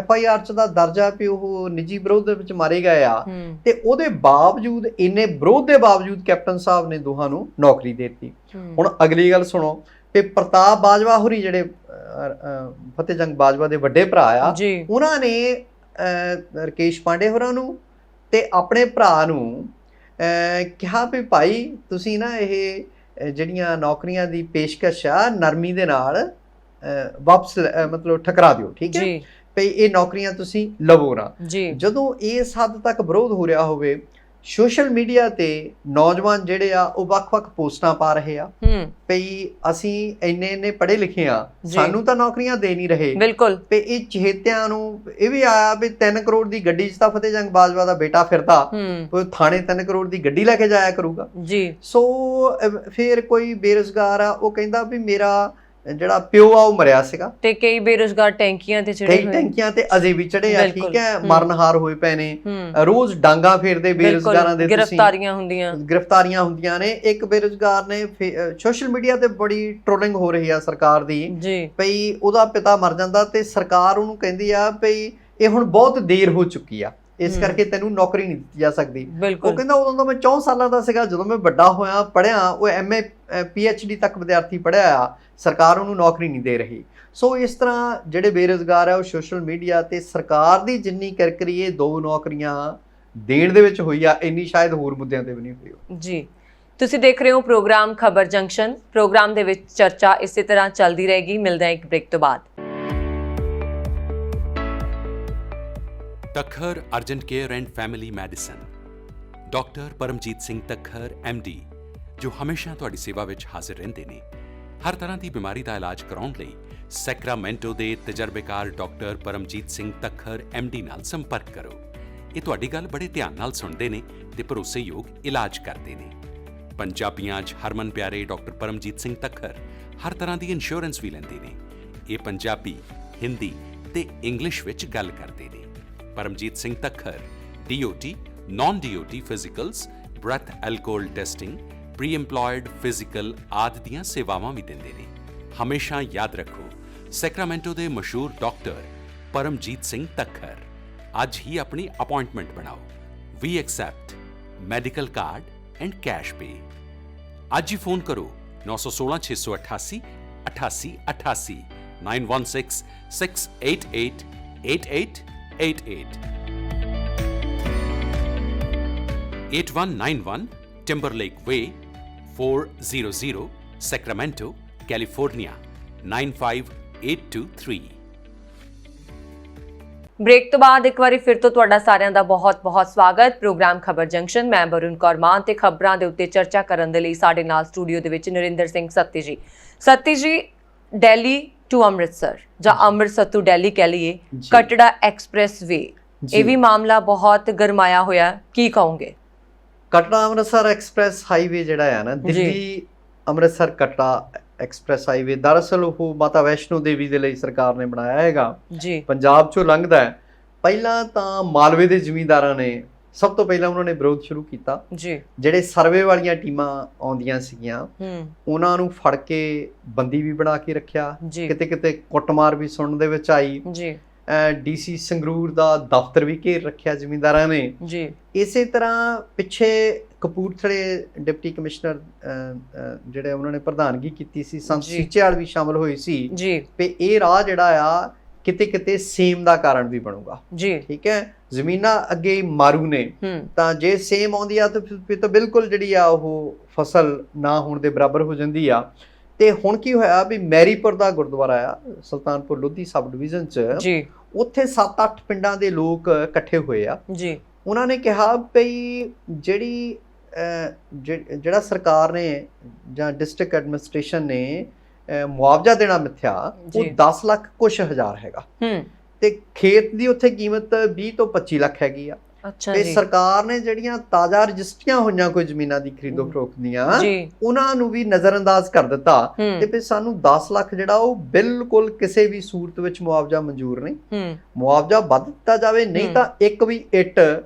FIR ਚ ਦਾ ਦਰਜਾ ਵੀ ਉਹ ਨਿੱਜੀ ਵਿਰੋਧ ਦੇ ਵਿੱਚ ਮਾਰੇ ਗਏ ਆ, ਤੇ ਉਹਦੇ ਬਾਵਜੂਦ ਇੰਨੇ ਵਿਰੋਧ ਦੇ ਬਾਵਜੂਦ ਕੈਪਟਨ ਸਾਹਿਬ ਨੇ ਦੋਹਾਂ ਨੂੰ ਨੌਕਰੀ ਦੇ ਦਿੱਤੀ। ਹੁਣ ਅਗਲੀ ਗੱਲ ਸੁਣੋ, ਤੇ ਪ੍ਰਤਾਪ ਬਾਜਵਾ ਹੋਰੀ ਜਿਹੜੇ ਫਤਿਹ ਜੰਗ ਬਾਜਵਾ ਦੇ ਵੱਡੇ ਭਰਾ ਆ, ਉਹਨਾਂ ਨੇ ਰਕੇਸ਼ ਪਾਂਡੇ ਹੋਰਾਂ ਨੂੰ ਤੇ ਆਪਣੇ ਭਰਾ ਨੂੰ ਕਿਹਾ ਵੀ ਭਾਈ ਤੁਸੀਂ ਨਾ ਇਹ ਜਿਹੜੀਆਂ ਨੌਕਰੀਆਂ ਦੀ ਪੇਸ਼ਕਸ਼ ਆ ਨਰਮੀ ਦੇ ਨਾਲ ਵਾਪਸ ਮਤਲਬ ਠਕਰਾ ਦਿਓ। ਠੀਕ ਹੈ, ਭਈ ਇਹ ਨੌਕਰੀਆਂ ਤੁਸੀਂ ਲਵੋ ਨਾ। ਜਦੋਂ ਇਸ ਹੱਦ ਤੱਕ ਵਿਰੋਧ ਹੋ ਰਿਹਾ ਹੋਵੇ, ਸੋਸ਼ਲ ਮੀਡੀਆ ਤੇ ਨੌਜਵਾਨ ਜਿਹੜੇ ਆ ਉਹ ਵੱਖ-ਵੱਖ ਪੋਸਟਾਂ ਪਾ ਰਹੇ ਆ ਭਈ ਅਸੀਂ ਇੰਨੇ ਪੜ੍ਹੇ ਲਿਖੇ ਆ, ਸਾਨੂੰ ਤਾਂ ਨੌਕਰੀਆਂ ਦੇ ਨਹੀਂ ਰਹੇ। ਬਿਲਕੁਲ, ਤੇ ਇਹ ਚਹੇਤਿਆਂ ਨੂੰ ਇਹ ਵੀ ਆਇਆ ਵੀ 3 ਕਰੋੜ ਦੀ ਗੱਡੀ 'ਚ ਤਾਂ ਫਤਿਹ ਜੰਗ ਬਾਜਵਾ ਦਾ ਬੇਟਾ ਫਿਰਦਾ, ਉਹ ਥਾਣੇ 3 ਕਰੋੜ ਦੀ ਗੱਡੀ ਲੈ ਕੇ ਜਾਇਆ ਕਰੂਗਾ। ਸੋ ਫਿਰ ਕੋਈ ਬੇਰੁਜ਼ਗਾਰ ਆ, ਉਹ ਕਹਿੰਦਾ ਵੀ ਮੇਰਾ ਜਿਹੜਾ ਪਿਓ ਆ ਉਹ ਮਰਿਆ ਸੀਗਾ, ਤੇ ਕਈ ਬੇਰੁਜ਼ਗਾਰ ਟੈਂਕੀਆਂ ਤੇ ਚੜੇ ਹੋਏ, ਟੈਂਕੀਆਂ ਤੇ ਅਜੇ ਵੀ ਚੜੇ ਆ। ਠੀਕ ਹੈ, ਮਰਨਹਾਰ ਹੋਏ ਪਏ ਨੇ, ਰੋਜ਼ ਡਾਂਗਾ ਫੇਰਦੇ ਬੇਰੁਜ਼ਗਾਰਾਂ ਦੇ, ਗ੍ਰਿਫਤਾਰੀਆਂ ਹੁੰਦੀਆਂ ਨੇ। ਇੱਕ ਬੇਰੁਜ਼ਗਾਰ ਨੇ ਸੋਸ਼ਲ ਮੀਡੀਆ ਤੇ ਬੜੀ ਟ੍ਰੋਲਿੰਗ ਹੋ ਰਹੀ ਆ ਸਰਕਾਰ ਦੀ, ਭਈ ਉਹਦਾ ਪਿਤਾ ਮਰ ਜਾਂਦਾ ਤੇ ਸਰਕਾਰ ਉਹਨੂੰ ਕਹਿੰਦੀ ਆ ਭਈ ਇਹ ਹੁਣ ਬਹੁਤ ਦੇਰ ਹੋ ਚੁੱਕੀ ਆ, ਇਸ ਕਰਕੇ ਤੈਨੂੰ ਨੌਕਰੀ ਨਹੀਂ ਦਿੱਤੀ ਜਾ ਸਕਦੀ। ਉਹ ਕਹਿੰਦਾ ਉਦੋਂ ਤਾਂ ਮੈਂ 64 ਸਾਲਾਂ ਦਾ ਸੀਗਾ, ਜਦੋਂ ਮੈਂ ਵੱਡਾ ਹੋਇਆ ਪੜ੍ਹਿਆ, ਉਹ MA PhD ਤੱਕ ਵਿਦਿਆਰਥੀ ਪੜ੍ਹਿਆ ਆ, ਸਰਕਾਰ ਉਹਨੂੰ ਨੌਕਰੀ ਨਹੀਂ ਦੇ ਰਹੀ। ਸੋ ਇਸ ਤਰ੍ਹਾਂ ਜਿਹੜੇ ਬੇਰੁਜ਼ਗਾਰ ਆ ਉਹ ਸੋਸ਼ਲ ਮੀਡੀਆ ਤੇ ਸਰਕਾਰ ਦੀ ਜਿੰਨੀ ਕਰਕਰੀ ਇਹ 2 ਨੌਕਰੀਆਂ ਦੇਣ ਦੇ ਵਿੱਚ ਹੋਈ ਆ, ਇੰਨੀ ਸ਼ਾਇਦ ਹੋਰ ਮੁੱਦਿਆਂ ਤੇ ਵੀ ਨਹੀਂ ਹੋਈ। ਜੀ, ਤੁਸੀਂ ਦੇਖ ਰਹੇ ਹੋ ਪ੍ਰੋਗਰਾਮ ਖਬਰ ਜੰਕਸ਼ਨ। ਪ੍ਰੋਗਰਾਮ ਦੇ ਵਿੱਚ ਚਰਚਾ ਇਸੇ ਤਰ੍ਹਾਂ ਚੱਲਦੀ ਰਹੇਗੀ। ਮਿਲਦਾ ਹੈ ਇੱਕ ਬ੍ਰੇਕ ਤੋਂ ਬਾਅਦ। Takhar urgent care and family medicine, doctor Paramjit Singh Takhar MD, जो हमेशा तुहाडी सेवा विच हाजिर रहिंदे ने। हर तरह की बीमारी का इलाज कराउण लई सैक्रामेंटो दे तजर्बेकार डॉक्टर परमजीत सिंह तक्खर MD नाल संपर्क करो। ये तुहाडी गल बड़े ध्यान नाल सुणदे ने ते भरोसेयोग इलाज करदे ने। पंजाबियां 'च हरमन प्यारे डॉक्टर परमजीत सिंह तक्खर हर तरह की इंश्योरेंस भी लैंदे ने। ये पंजाबी, हिंदी ते इंग्लिश विच गल करदे ने। Paramjit Singh Takhar DOT, non DOT physicals, breath alcohol testing, pre employed physical आदि दियां सेवावां भी दिंदे ने। हमेशा याद रखो, सैक्रामेंटो दे मशहूर डॉक्टर परमजीत सिंह तक्खर। अज ही अपनी अपॉइंटमेंट बनाओ। We accept medical card and cash पे। अज ही फोन करो 916 688 88 88 916 688 8888 8191 Timberlake Way, 400 Sacramento, California 95823। Break ਤੋਂ ਬਾਅਦ ਇੱਕ ਵਾਰੀ ਫਿਰ ਤੋਂ ਤੁਹਾਡਾ ਸਾਰਿਆਂ ਦਾ ਬਹੁਤ-ਬਹੁਤ ਸਵਾਗਤ। ਪ੍ਰੋਗਰਾਮ ਖਬਰ ਜੰਕਸ਼ਨ, ਮੈਂ ਬਰੁਨ ਕੌਰ ਮਾਨ ਤੇ ਖਬਰਾਂ ਦੇ ਉੱਤੇ ਚਰਚਾ ਕਰਨ ਦੇ ਲਈ ਸਾਡੇ ਨਾਲ ਸਟੂਡੀਓ ਦੇ ਵਿੱਚ ਨਰਿੰਦਰ ਸਿੰਘ ਸੱਤੀ ਜੀ। ਸੱਤੀ ਜੀ, ਦਿੱਲੀ ਟੂ ਅੰਮ੍ਰਿਤਸਰ ਜਾਂ ਅੰਮ੍ਰਿਤਸਰ ਤੋਂ ਦਿੱਲੀ ਕਹਿ ਲਈਏ, ਕਟੜਾ ਐਕਸਪ੍ਰੈਸ ਵੇ, ਇਹ ਵੀ ਮਾਮਲਾ ਬਹੁਤ ਗਰਮਾਇਆ ਹੋਇਆ, ਕੀ ਕਹੋਗੇ? ਕਟੜਾ ਅੰਮ੍ਰਿਤਸਰ ਐਕਸਪ੍ਰੈਸ ਹਾਈਵੇ ਜਿਹੜਾ ਹੈ ਨਾ, ਦਿੱਲੀ ਅੰਮ੍ਰਿਤਸਰ ਕਟੜਾ ਐਕਸਪ੍ਰੈਸ ਹਾਈਵੇ, ਦਰਅਸਲ ਉਹ ਮਾਤਾ ਵੈਸ਼ਨੋ ਦੇਵੀ ਦੇ ਲਈ ਸਰਕਾਰ ਨੇ ਬਣਾਇਆ ਹੈਗਾ ਜੀ। ਪੰਜਾਬ ਚੋਂ ਲੰਘਦਾ ਹੈ। ਪਹਿਲਾਂ ਤਾਂ ਮਾਲਵੇ ਦੇ ਜ਼ਿਮੀਂਦਾਰਾਂ ਨੇ ਸਭ ਤੋਂ ਪਹਿਲਾਂ ਉਹਨਾਂ ਨੇ ਵਿਰੋਧ ਸ਼ੁਰੂ ਕੀਤਾ ਜੀ। ਜਿਹੜੇ ਸਰਵੇ ਵਾਲੀਆਂ ਟੀਮਾਂ ਆਉਂਦੀਆਂ ਸੀਗੀਆਂ ਉਹਨਾਂ ਨੂੰ ਫੜ ਕੇ ਬੰਦੀ ਵੀ ਬਣਾ ਕੇ ਰੱਖਿਆ, ਕਿਤੇ ਕਿਤੇ ਕੁੱਟਮਾਰ ਵੀ ਸੁਣਨ ਦੇ ਵਿੱਚ ਆਈ ਜੀ। DC ਸੰਗਰੂਰ ਦਾ ਦਫ਼ਤਰ ਵੀ ਘੇਰ ਰੱਖਿਆ ਜ਼ਿਮੀਂਦਾਰਾਂ ਨੇ ਜੀ। ਇਸੇ ਤਰ੍ਹਾਂ ਪਿੱਛੇ ਕਪੂਰਥਲੇ ਡਿਪਟੀ ਕਮਿਸ਼ਨਰ ਜਿਹੜੇ ਉਹਨਾਂ ਨੇ ਪ੍ਰਧਾਨਗੀ ਕੀਤੀ ਸੀ, ਸੰਤ ਸੀਚੇਵਾਲ ਵੀ ਸ਼ਾਮਲ ਹੋਏ ਸੀ ਜੀ। ਤੇ ਇਹ ਰਾਹ ਜਿਹੜਾ ਆ ਕਿਤੇ ਕਿਤੇ ਸੇਮ ਦਾ ਕਾਰਨ ਵੀ ਬਣੂਗਾ ਜੀ। ਠੀਕ ਹੈ, ਜ਼ਮੀਨਾਂ ਅੱਗੇ ਮਾਰੂ ਨੇ, ਤਾਂ ਜੇ ਸੇਮ ਆਉਂਦੀ ਆ ਤਾਂ ਬਿਲਕੁਲ ਜਿਹੜੀ ਆ ਉਹ ਫਸਲ ਨਾ ਹੋਣ ਦੇ ਬਰਾਬਰ ਹੋ ਜਾਂਦੀ ਆ। ਤੇ ਹੁਣ ਕੀ ਹੋਇਆ ਵੀ ਮੈਰੀਪੁਰ ਦਾ ਗੁਰਦੁਆਰਾ ਆ ਸੁਲਤਾਨਪੁਰ ਲੋਧੀ ਸਬ ਡਿਵੀਜ਼ਨ ਚ ਜੀ ਉੱਥੇ 7-8 ਪਿੰਡਾਂ ਦੇ ਲੋਕ ਇਕੱਠੇ ਹੋਏ ਆ। ਜੀ ਉਹਨਾਂ ਨੇ ਕਿਹਾ ਵੀ ਜਿਹੜਾ ਸਰਕਾਰ ਨੇ ਜਾਂ ਡਿਸਟ੍ਰਿਕਟ ਐਡਮਿਨਿਸਟ੍ਰੇਸ਼ਨ ਨੇ ਮੁਆਵਜ਼ਾ ਦੇਣਾ ਮਿੱਥਿਆ ਉਹ 10 ਲੱਖ ਕੁਛ ਹਜ਼ਾਰ ਹੈਗਾ ਤੇ ਖੇਤ ਦੀ ਉੱਥੇ ਕੀਮਤ 20 ਤੋਂ 25 ਲੱਖ ਹੈਗੀ ਆ। ਅੱਛਾ ਤੇ ਜੀ। ਸਰਕਾਰ ਨੇ ਜਿਹੜੀਆਂ ਤਾਜ਼ਾ ਰਜਿਸਟਰੀਆਂ ਹੋਈਆਂ ਕੋਈ ਜ਼ਮੀਨਾਂ ਦੀ ਖਰੀਦੋ ਫਰੋਖਤ ਦੀਆਂ ਉਹਨਾਂ ਨੂੰ ਵੀ ਨਜ਼ਰਅੰਦਾਜ਼ ਕਰ ਦਿੱਤਾ ਤੇ ਫਿਰ ਸਾਨੂੰ 10 ਲੱਖ ਜਿਹੜਾ ਉਹ ਬਿਲਕੁਲ ਕਿਸੇ ਵੀ ਸੂਰਤ ਵਿੱਚ ਮੁਆਵਜ਼ਾ ਮਨਜ਼ੂਰ ਨਹੀਂ। ਮੁਆਵਜ਼ਾ ਵੱਧ ਦਿੱਤਾ ਜਾਵੇ, ਨਹੀਂ ਤਾਂ ਇੱਕ ਵੀ ਇੱਟ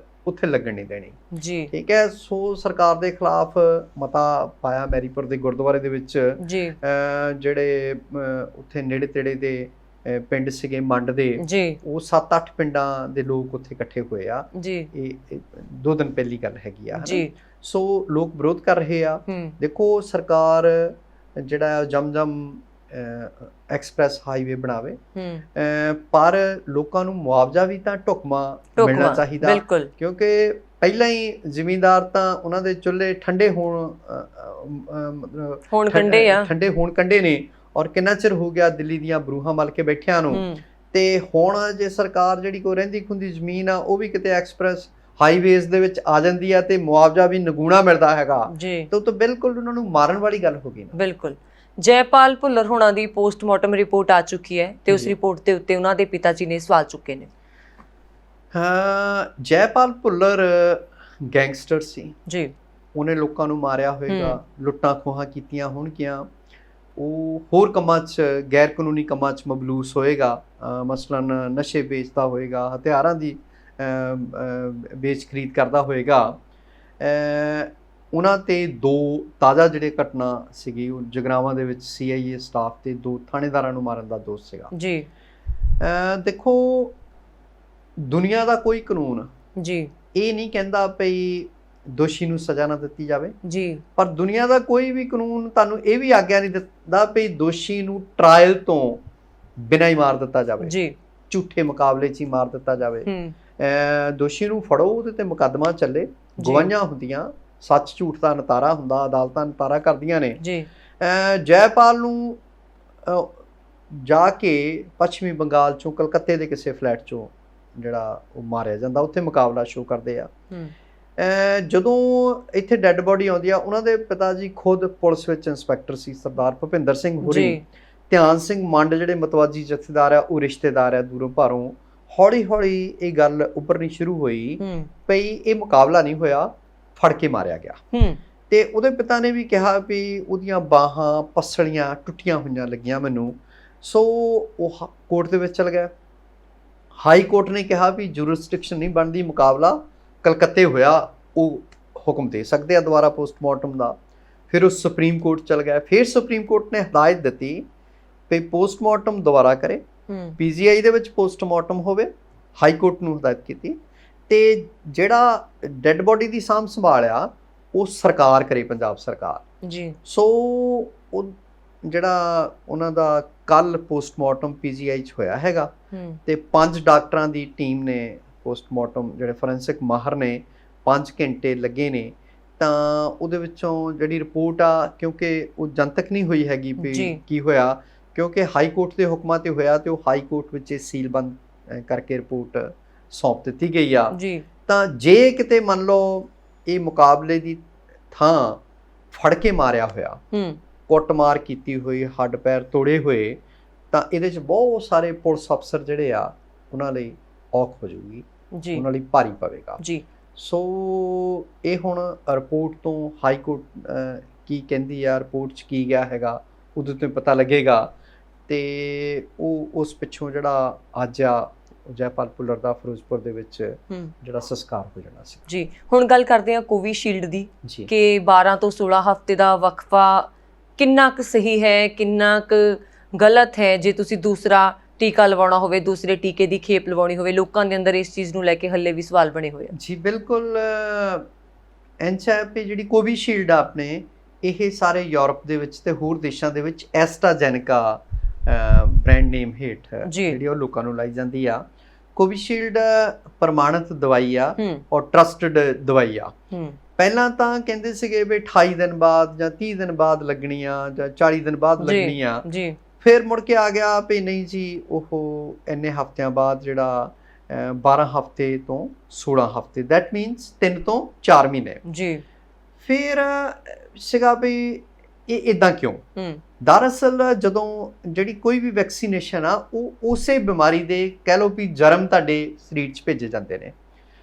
ਉੱਥੇ ਲੱਗਣ ਨਹੀਂ ਦੇਣੀ ਜੀ। ਠੀਕ ਹੈ। ਸੋ ਸਰਕਾਰ ਦੇ ਖਿਲਾਫ ਮਤਾ ਪਾਇਆ ਮੈਰੀਪੁਰ ਦੇ ਗੁਰਦੁਆਰੇ ਦੇ ਵਿੱਚ ਜੀ। ਜਿਹੜੇ ਉੱਥੇ ਨੇੜੇ ਤੇੜੇ ਦੇ ਪਿੰਡ ਸੀਗੇ ਮੰਡ ਦੇ ਉਹ 7-8 ਪਿੰਡਾਂ ਦੇ ਲੋਕ ਉੱਥੇ ਇਕੱਠੇ ਹੋਏ ਆ ਜੀ। ਇਹ 2 ਦਿਨ ਪਹਿਲੀ ਗੱਲ ਹੈਗੀ ਆ ਜੀ। ਸੋ ਲੋਕ ਵਿਰੋਧ ਕਰ ਰਹੇ ਆ। ਦੇਖੋ ਸਰਕਾਰ ਜਿਹੜਾ ਜਮਜਮ ਐਕਸਪ੍ਰੈਸ ਹਾਈਵੇ ਬਣਾਵੇ ਪਰ ਲੋਕਾਂ ਨੂੰ ਮੁਆਵਜ਼ਾ ਵੀ ਤਾਂ ਢੁਕਵਾਂ ਮਿਲਣਾ ਚਾਹੀਦਾ ਕਿਉਂਕਿ ਪਹਿਲਾਂ ਹੀ ਜ਼ਿਮੀਂਦਾਰ ਤਾਂ ਉਹਨਾਂ ਦੇ ਚੁੱਲ੍ਹੇ ਠੰਡੇ ਹੋਣ ਕੰਡੇ ਨੇ ਔਰ ਕਿੰਨਾ ਚਿਰ ਹੋ ਗਿਆ ਦਿੱਲੀ ਦੀਆਂ ਬਰੂਹਾਂ ਮਲ ਕੇ ਬੈਠਿਆਂ ਨੂੰ ਤੇ ਹੁਣ ਜੇ ਸਰਕਾਰ ਜਿਹੜੀ ਕੋਈ ਰਹਿੰਦੀ ਖੁੰਦੀ ਜ਼ਮੀਨ ਆ ਉਹ ਵੀ ਕਿਤੇ ਐਕਸਪ੍ਰੈਸ ਹਾਈਵੇਜ਼ ਦੇ ਵਿੱਚ ਆ ਜਾਂਦੀ ਆ ਤੇ ਮੁਆਵਜ਼ਾ ਵੀ ਨਿਗੂਣਾ ਮਿਲਦਾ ਹੈਗਾ ਤਾਂ ਉਹ ਤਾਂ ਬਿਲਕੁਲ ਉਹਨਾਂ ਨੂੰ ਮਾਰਨ ਵਾਲੀ ਗੱਲ ਹੋ ਗਈ ਨਾ। ਬਿਲਕੁਲ। ਜੈਪਾਲ ਭੁੱਲਰ ਹੋਣਾ ਦੀ ਪੋਸਟਮਾਰਟਮ ਰਿਪੋਰਟ ਆ ਚੁੱਕੀ ਹੈ ਤੇ ਉਸ ਰਿਪੋਰਟ ਦੇ ਉੱਤੇ ਉਹਨਾਂ ਦੇ ਪਿਤਾ ਜੀ ਨੇ ਸਵਾਲ ਚੁੱਕੇ ਨੇ। ਜੈਪਾਲ ਭੁੱਲਰ ਗੈਂਗਸਟਰ ਸੀ ਜੀ। ਉਹਨੇ ਲੋਕਾਂ ਨੂੰ ਮਾਰਿਆ ਹੋਏਗਾ, ਲੁੱਟਾਂ ਖੋਹਾਂ ਕੀਤੀਆਂ ਹੋਣਗੀਆਂ, ਉਹ ਹੋਰ ਕੰਮਾਂ 'ਚ ਗੈਰ ਕਾਨੂੰਨੀ ਕੰਮਾਂ 'ਚ ਮਬਲੂਸ ਹੋਏਗਾ, ਮਸਲਨ ਨਸ਼ੇ ਵੇਚਦਾ ਹੋਏਗਾ, ਹਥਿਆਰਾਂ ਦੀ ਵੇਚ ਖਰੀਦ ਕਰਦਾ ਹੋਏਗਾ। ਉਹਨਾਂ ਤੇ 2 ਤਾਜ਼ਾ ਜਿਹੜੇ ਘਟਨਾ ਸੀਗੀ ਉਹ ਜਗਰਾਵਾਂ ਦੇ ਵਿੱਚ CIA ਸਟਾਫ ਤੇ 2 ਥਾਣੇਦਾਰਾਂ ਨੂੰ ਮਾਰਨ ਦਾ ਦੋਸ਼ ਸੀਗਾ ਜੀ। ਦੇਖੋ ਦੁਨੀਆ ਦਾ ਕੋਈ ਕਾਨੂੰਨ ਜੀ ਇਹ ਨਹੀਂ ਕਹਿੰਦਾ ਭਈ ਦੋਸ਼ੀ ਨੂੰ ਸਜ਼ਾ ਨਾ ਦਿੱਤੀ ਜਾਵੇ ਜੀ, ਪਰ ਦੁਨੀਆ ਦਾ ਕੋਈ ਵੀ ਕਾਨੂੰਨ ਤੁਹਾਨੂੰ ਇਹ ਵੀ ਆਗਿਆ ਨਹੀਂ ਦਿੰਦਾ ਭਈ ਦੋਸ਼ੀ ਨੂੰ ਟ੍ਰਾਇਲ ਤੋਂ ਬਿਨਾਂ ਹੀ ਮਾਰ ਦਿੱਤਾ ਜਾਵੇ ਜੀ, ਝੂਠੇ ਮੁਕਾਬਲੇ 'ਚ ਹੀ ਮਾਰ ਦਿੱਤਾ ਜਾਵੇ। ਦੋਸ਼ੀ ਨੂੰ ਫੜੋ, ਉਹਦੇ ਤੇ ਮੁਕੱਦਮਾ ਚੱਲੇ, ਗਵਾਹੀਆਂ ਹੁੰਦੀਆਂ, ਸੱਚ ਝੂਠ ਦਾ ਨਿਤਾਰਾ ਹੁੰਦਾ, ਅਦਾਲਤਾਂ ਨਿਤਾਰਾ ਕਰਦੀਆਂ ਨੇ ਜੀ। ਜੈਪਾਲ ਨੂੰ ਜਾ ਕੇ ਪੱਛਮੀ ਬੰਗਾਲ 'ਚੋਂ ਕਲਕੱਤੇ ਦੇ ਕਿਸੇ ਫਲੈਟ 'ਚੋਂ ਜਿਹੜਾ ਉਹ ਮਾਰਿਆ ਜਾਂਦਾ, ਉੱਥੇ ਮੁਕਾਬਲਾ ਸ਼ੋਅ ਕਰਦੇ ਆ। ਜਦੋਂ ਇੱਥੇ ਡੈੱਡ ਬੋਡੀ ਆਉਂਦੀ ਆ, ਉਹਨਾਂ ਦੇ ਪਿਤਾ ਜੀ ਖੁਦ ਪੁਲਿਸ ਵਿੱਚ ਇੰਸਪੈਕਟਰ ਸੀ, ਸਰਦਾਰ ਭੁਪਿੰਦਰ ਸਿੰਘ ਹੋਰੀ। ਧਿਆਨ ਸਿੰਘ ਮੰਡ ਜਿਹੜੇ ਮਤਵਾਜੀ ਜਥੇਦਾਰ ਆ ਉਹ ਰਿਸ਼ਤੇਦਾਰ ਆ ਦੂਰੋਂ ਭਾਰੋਂ। ਹੌਲੀ ਹੌਲੀ ਇਹ ਗੱਲ ਉੱਭਰਨੀ ਸ਼ੁਰੂ ਹੋਈ ਭਈ ਇਹ ਮੁਕਾਬਲਾ ਨਹੀਂ ਹੋਇਆ, ਫੜ ਕੇ ਮਾਰਿਆ ਗਿਆ। ਤੇ ਉਹਦੇ ਪਿਤਾ ਨੇ ਵੀ ਕਿਹਾ ਵੀ ਉਹਦੀਆਂ ਬਾਹਾਂ ਪਸਲੀਆਂ ਟੁੱਟੀਆਂ ਹੋਈਆਂ ਲੱਗੀਆਂ ਮੈਨੂੰ। ਸੋ ਉਹ ਕੋਰਟ ਦੇ ਵਿੱਚ ਚਲ ਗਿਆ। ਹਾਈ ਕੋਰਟ ਨੇ ਕਿਹਾ ਵੀ ਜੁਰਿਸਡਿਕਸ਼ਨ ਨਹੀਂ ਬਣਦੀ, ਮੁਕਾਬਲਾ ਕਲਕੱਤੇ ਹੋਇਆ, ਉਹ ਹੁਕਮ ਦੇ ਸਕਦੇ ਆ ਦੁਬਾਰਾ ਪੋਸਟਮਾਰਟਮ ਦਾ। ਫਿਰ ਉਹ ਸੁਪਰੀਮ ਕੋਰਟ ਚਲ ਗਿਆ। ਫਿਰ ਸੁਪਰੀਮ ਕੋਰਟ ਨੇ ਹਦਾਇਤ ਦਿੱਤੀ ਵੀ ਪੋਸਟਮਾਰਟਮ ਦੁਬਾਰਾ ਕਰੇ, PGI ਦੇ ਵਿੱਚ ਪੋਸਟਮਾਰਟਮ ਹੋਵੇ। ਹਾਈ ਕੋਰਟ ਨੂੰ ਹਦਾਇਤ ਕੀਤੀ ਤੇ ਜਿਹੜਾ ਡੈੱਡ ਬੋਡੀ ਦੀ ਸਾਂਭ ਸੰਭਾਲ ਆ ਉਹ ਸਰਕਾਰ ਕਰੇ, ਪੰਜਾਬ ਸਰਕਾਰ ਜੀ। ਸੋ ਉਹ ਜਿਹੜਾ ਉਹਨਾਂ ਦਾ ਕੱਲ ਪੋਸਟਮਾਰਟਮ PGI 'ਚ ਹੋਇਆ ਹੈਗਾ ਤੇ 5 ਡਾਕਟਰਾਂ ਦੀ ਟੀਮ ਨੇ ਪੋਸਟਮਾਰਟਮ ਜਿਹੜੇ ਫੋਰੈਂਸਿਕ ਮਾਹਰ ਨੇ 5 ਘੰਟੇ ਲੱਗੇ ਨੇ। ਤਾਂ ਉਹਦੇ ਵਿੱਚੋਂ ਜਿਹੜੀ ਰਿਪੋਰਟ ਆ, ਕਿਉਂਕਿ ਉਹ ਜਨਤਕ ਨਹੀਂ ਹੋਈ ਹੈਗੀ ਵੀ ਕੀ ਹੋਇਆ, ਕਿਉਂਕਿ ਹਾਈ ਕੋਰਟ ਦੇ ਹੁਕਮਾਂ ਤੇ ਹੋਇਆ ਤੇ ਉਹ ਹਾਈ ਕੋਰਟ ਵਿੱਚ ਸੀਲਬੰਦ ਕਰਕੇ ਰਿਪੋਰਟ ਸੌਂਪ ਦਿੱਤੀ ਗਈ ਆ ਜੀ। ਤਾਂ ਜੇ ਕਿਤੇ ਮੰਨ ਲਓ ਇਹ ਮੁਕਾਬਲੇ ਦੀ ਥਾਂ ਫੜ ਕੇ ਮਾਰਿਆ ਹੋਇਆ, ਕੁੱਟਮਾਰ ਕੀਤੀ ਹੋਈ, ਹੱਡ ਪੈਰ ਤੋੜੇ ਹੋਏ, ਤਾਂ ਇਹਦੇ 'ਚ ਬਹੁਤ ਸਾਰੇ ਪੁਲਿਸ ਅਫਸਰ ਜਿਹੜੇ ਆ ਉਹਨਾਂ ਲਈ ਔਖ ਹੋ ਜਾਊਗੀ ਜੀ, ਉਹਨਾਂ ਲਈ ਭਾਰੀ ਪਵੇਗਾ ਜੀ। ਸੋ ਇਹ ਹੁਣ ਰਿਪੋਰਟ ਤੋਂ ਹਾਈ ਕੋਰਟ ਕੀ ਕਹਿੰਦੀ ਆ, ਰਿਪੋਰਟ 'ਚ ਕੀ ਗਿਆ ਹੈਗਾ, ਉਦੋਂ ਤੋਂ ਪਤਾ ਲੱਗੇਗਾ। ਤੇ ਉਹ ਉਸ ਪਿੱਛੋਂ ਜਿਹੜਾ ਅੱਜ ਆ ਜੈਪਾਲ ਭੁੱਲਰ ਦਾ ਫਿਰੋਜ਼ਪੁਰ ਦੇ ਵਿੱਚ ਜਿਹੜਾ ਸੰਸਕਾਰ ਹੋ ਜਾਣਾ ਸੀ ਜੀ। ਹੁਣ ਗੱਲ ਕਰਦੇ ਹਾਂ ਕੋਵੀਸ਼ੀਲਡ ਦੀ ਕਿ 12 ਤੋਂ 16 ਹਫ਼ਤੇ ਦਾ ਵਕਫਾ ਕਿੰਨਾ ਕੁ ਸਹੀ ਹੈ, ਕਿੰਨਾ ਕੁ ਗਲਤ ਹੈ। ਜੇ ਤੁਸੀਂ ਦੂਸਰਾ ਟੀਕਾ ਲਵਾਉਣਾ ਹੋਵੇ, ਦੂਸਰੇ ਟੀਕੇ ਦੀ ਖੇਪ ਲਵਾਉਣੀ ਹੋਵੇ, ਲੋਕਾਂ ਦੇ ਅੰਦਰ ਇਸ ਚੀਜ਼ ਨੂੰ ਲੈ ਕੇ ਹੱਲੇ ਵੀ ਸਵਾਲ ਬਣੇ ਹੋਏ ਆ ਜੀ। ਬਿਲਕੁਲ। ਐਨਐਚਆਈਵੀ ਜਿਹੜੀ ਕੋਵੀਸ਼ੀਲਡ ਆ ਆਪਣੇ, ਇਹ ਸਾਰੇ ਯੂਰਪ ਦੇ ਵਿੱਚ ਤੇ ਹੋਰ ਦੇਸ਼ਾਂ ਦੇ ਵਿੱਚ ਐਸਟਰਾਜੈਨੇਕਾ ਬ੍ਰਾਂਡ ਨੇਮ ਹੇਠ ਜਿਹੜੀ ਉਹ ਲੋਕਾਂ ਨੂੰ ਲਾਈ ਜਾਂਦੀ ਆ। ਕੋਵੀਸ਼ੀਲਡ ਪ੍ਰਮਾਣਿਤ ਦਵਾਈ ਆ ਔਰ ਟਰਸਟਡ ਦਵਾਈ ਆ। ਪਹਿਲਾਂ ਤਾਂ ਕਹਿੰਦੇ ਸੀਗੇ ਵੀ 28 ਦਿਨ ਬਾਅਦ ਜਾਂ 30 ਦਿਨ ਬਾਅਦ ਲੱਗਣੀਆਂ ਜਾਂ 40 ਦਿਨ ਬਾਅਦ ਲੱਗਣੀਆਂ ਜੀ ਫਿਰ ਮੁੜ ਕੇ ਆ ਗਿਆ ਵੀ ਨਹੀਂ ਜੀ ਉਹ ਇੰਨੇ ਹਫ਼ਤਿਆਂ ਬਾਅਦ ਜਿਹੜਾ 12 ਹਫ਼ਤੇ ਤੋਂ 16 ਹਫ਼ਤੇ ਦੈਟ ਮੀਨਸ 3 ਤੋਂ 4 ਮਹੀਨੇ ਜੀ। ਫਿਰ ਸੀਗਾ ਵੀ ਇਹ ਇਦਾਂ ਕਿਉਂ? ਦਰਅਸਲ ਜਦੋਂ ਜਿਹੜੀ ਕੋਈ ਵੀ ਵੈਕਸੀਨੇਸ਼ਨ ਆ ਉਹ ਉਸੇ ਬਿਮਾਰੀ ਦੇ ਕਹਿ ਲਓ ਵੀ ਜਰਮ ਤੁਹਾਡੇ ਸਰੀਰ 'ਚ ਭੇਜੇ ਜਾਂਦੇ ਨੇ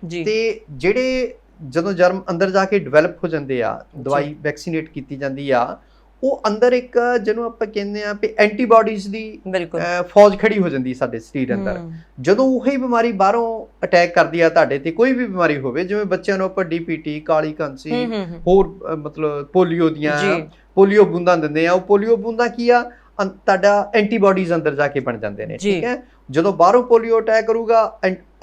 ਜੀ। ਤੇ ਜਿਹੜੇ ਜਦੋਂ ਜਰਮ ਅੰਦਰ ਜਾ ਕੇ ਡਿਵੈਲਪ ਹੋ ਜਾਂਦੇ ਆ, ਦਵਾਈ ਵੈਕਸੀਨੇਟ ਕੀਤੀ ਜਾਂਦੀ ਆ, ਉਹ ਅੰਦਰ ਇੱਕ ਜਿਹਨੂੰ ਆਪਾਂ ਕਹਿੰਦੇ ਆ ਵੀ ਐਂਟੀਬਾਡੀਜ਼ ਦੀ ਫੌਜ ਖੜੀ ਹੋ ਜਾਂਦੀ ਸਾਡੇ ਸਰੀਰ ਅੰਦਰ। ਜਦੋਂ ਉਹੀ ਬਿਮਾਰੀ ਬਾਹਰੋਂ ਅਟੈਕ ਕਰਦੀ ਆ ਤੁਹਾਡੇ ਤੇ, ਕੋਈ ਵੀ ਬਿਮਾਰੀ ਹੋਵੇ, ਜਿਵੇਂ ਬੱਚਿਆਂ ਨੂੰ ਆਪਾਂ ਡੀਪੀਟੀ, ਕਾਲੀ ਕਾਂਸੀ, ਹੋਰ ਮਤਲਬ ਪੋਲੀਓ ਬੂੰਦਾਂ ਦਿੰਦੇ ਆ, ਉਹ ਪੋਲੀਓ ਬੂੰਦਾਂ ਕੀ ਆ ਤੁਹਾਡਾ ਐਂਟੀਬਾਡੀਜ਼ ਅੰਦਰ ਜਾ ਕੇ ਬਣ ਜਾਂਦੇ ਨੇ, ਠੀਕ ਹੈ। ਜਦੋਂ ਬਾਹਰੋਂ ਪੋਲੀਓ ਅਟੈਕ ਕਰੂਗਾ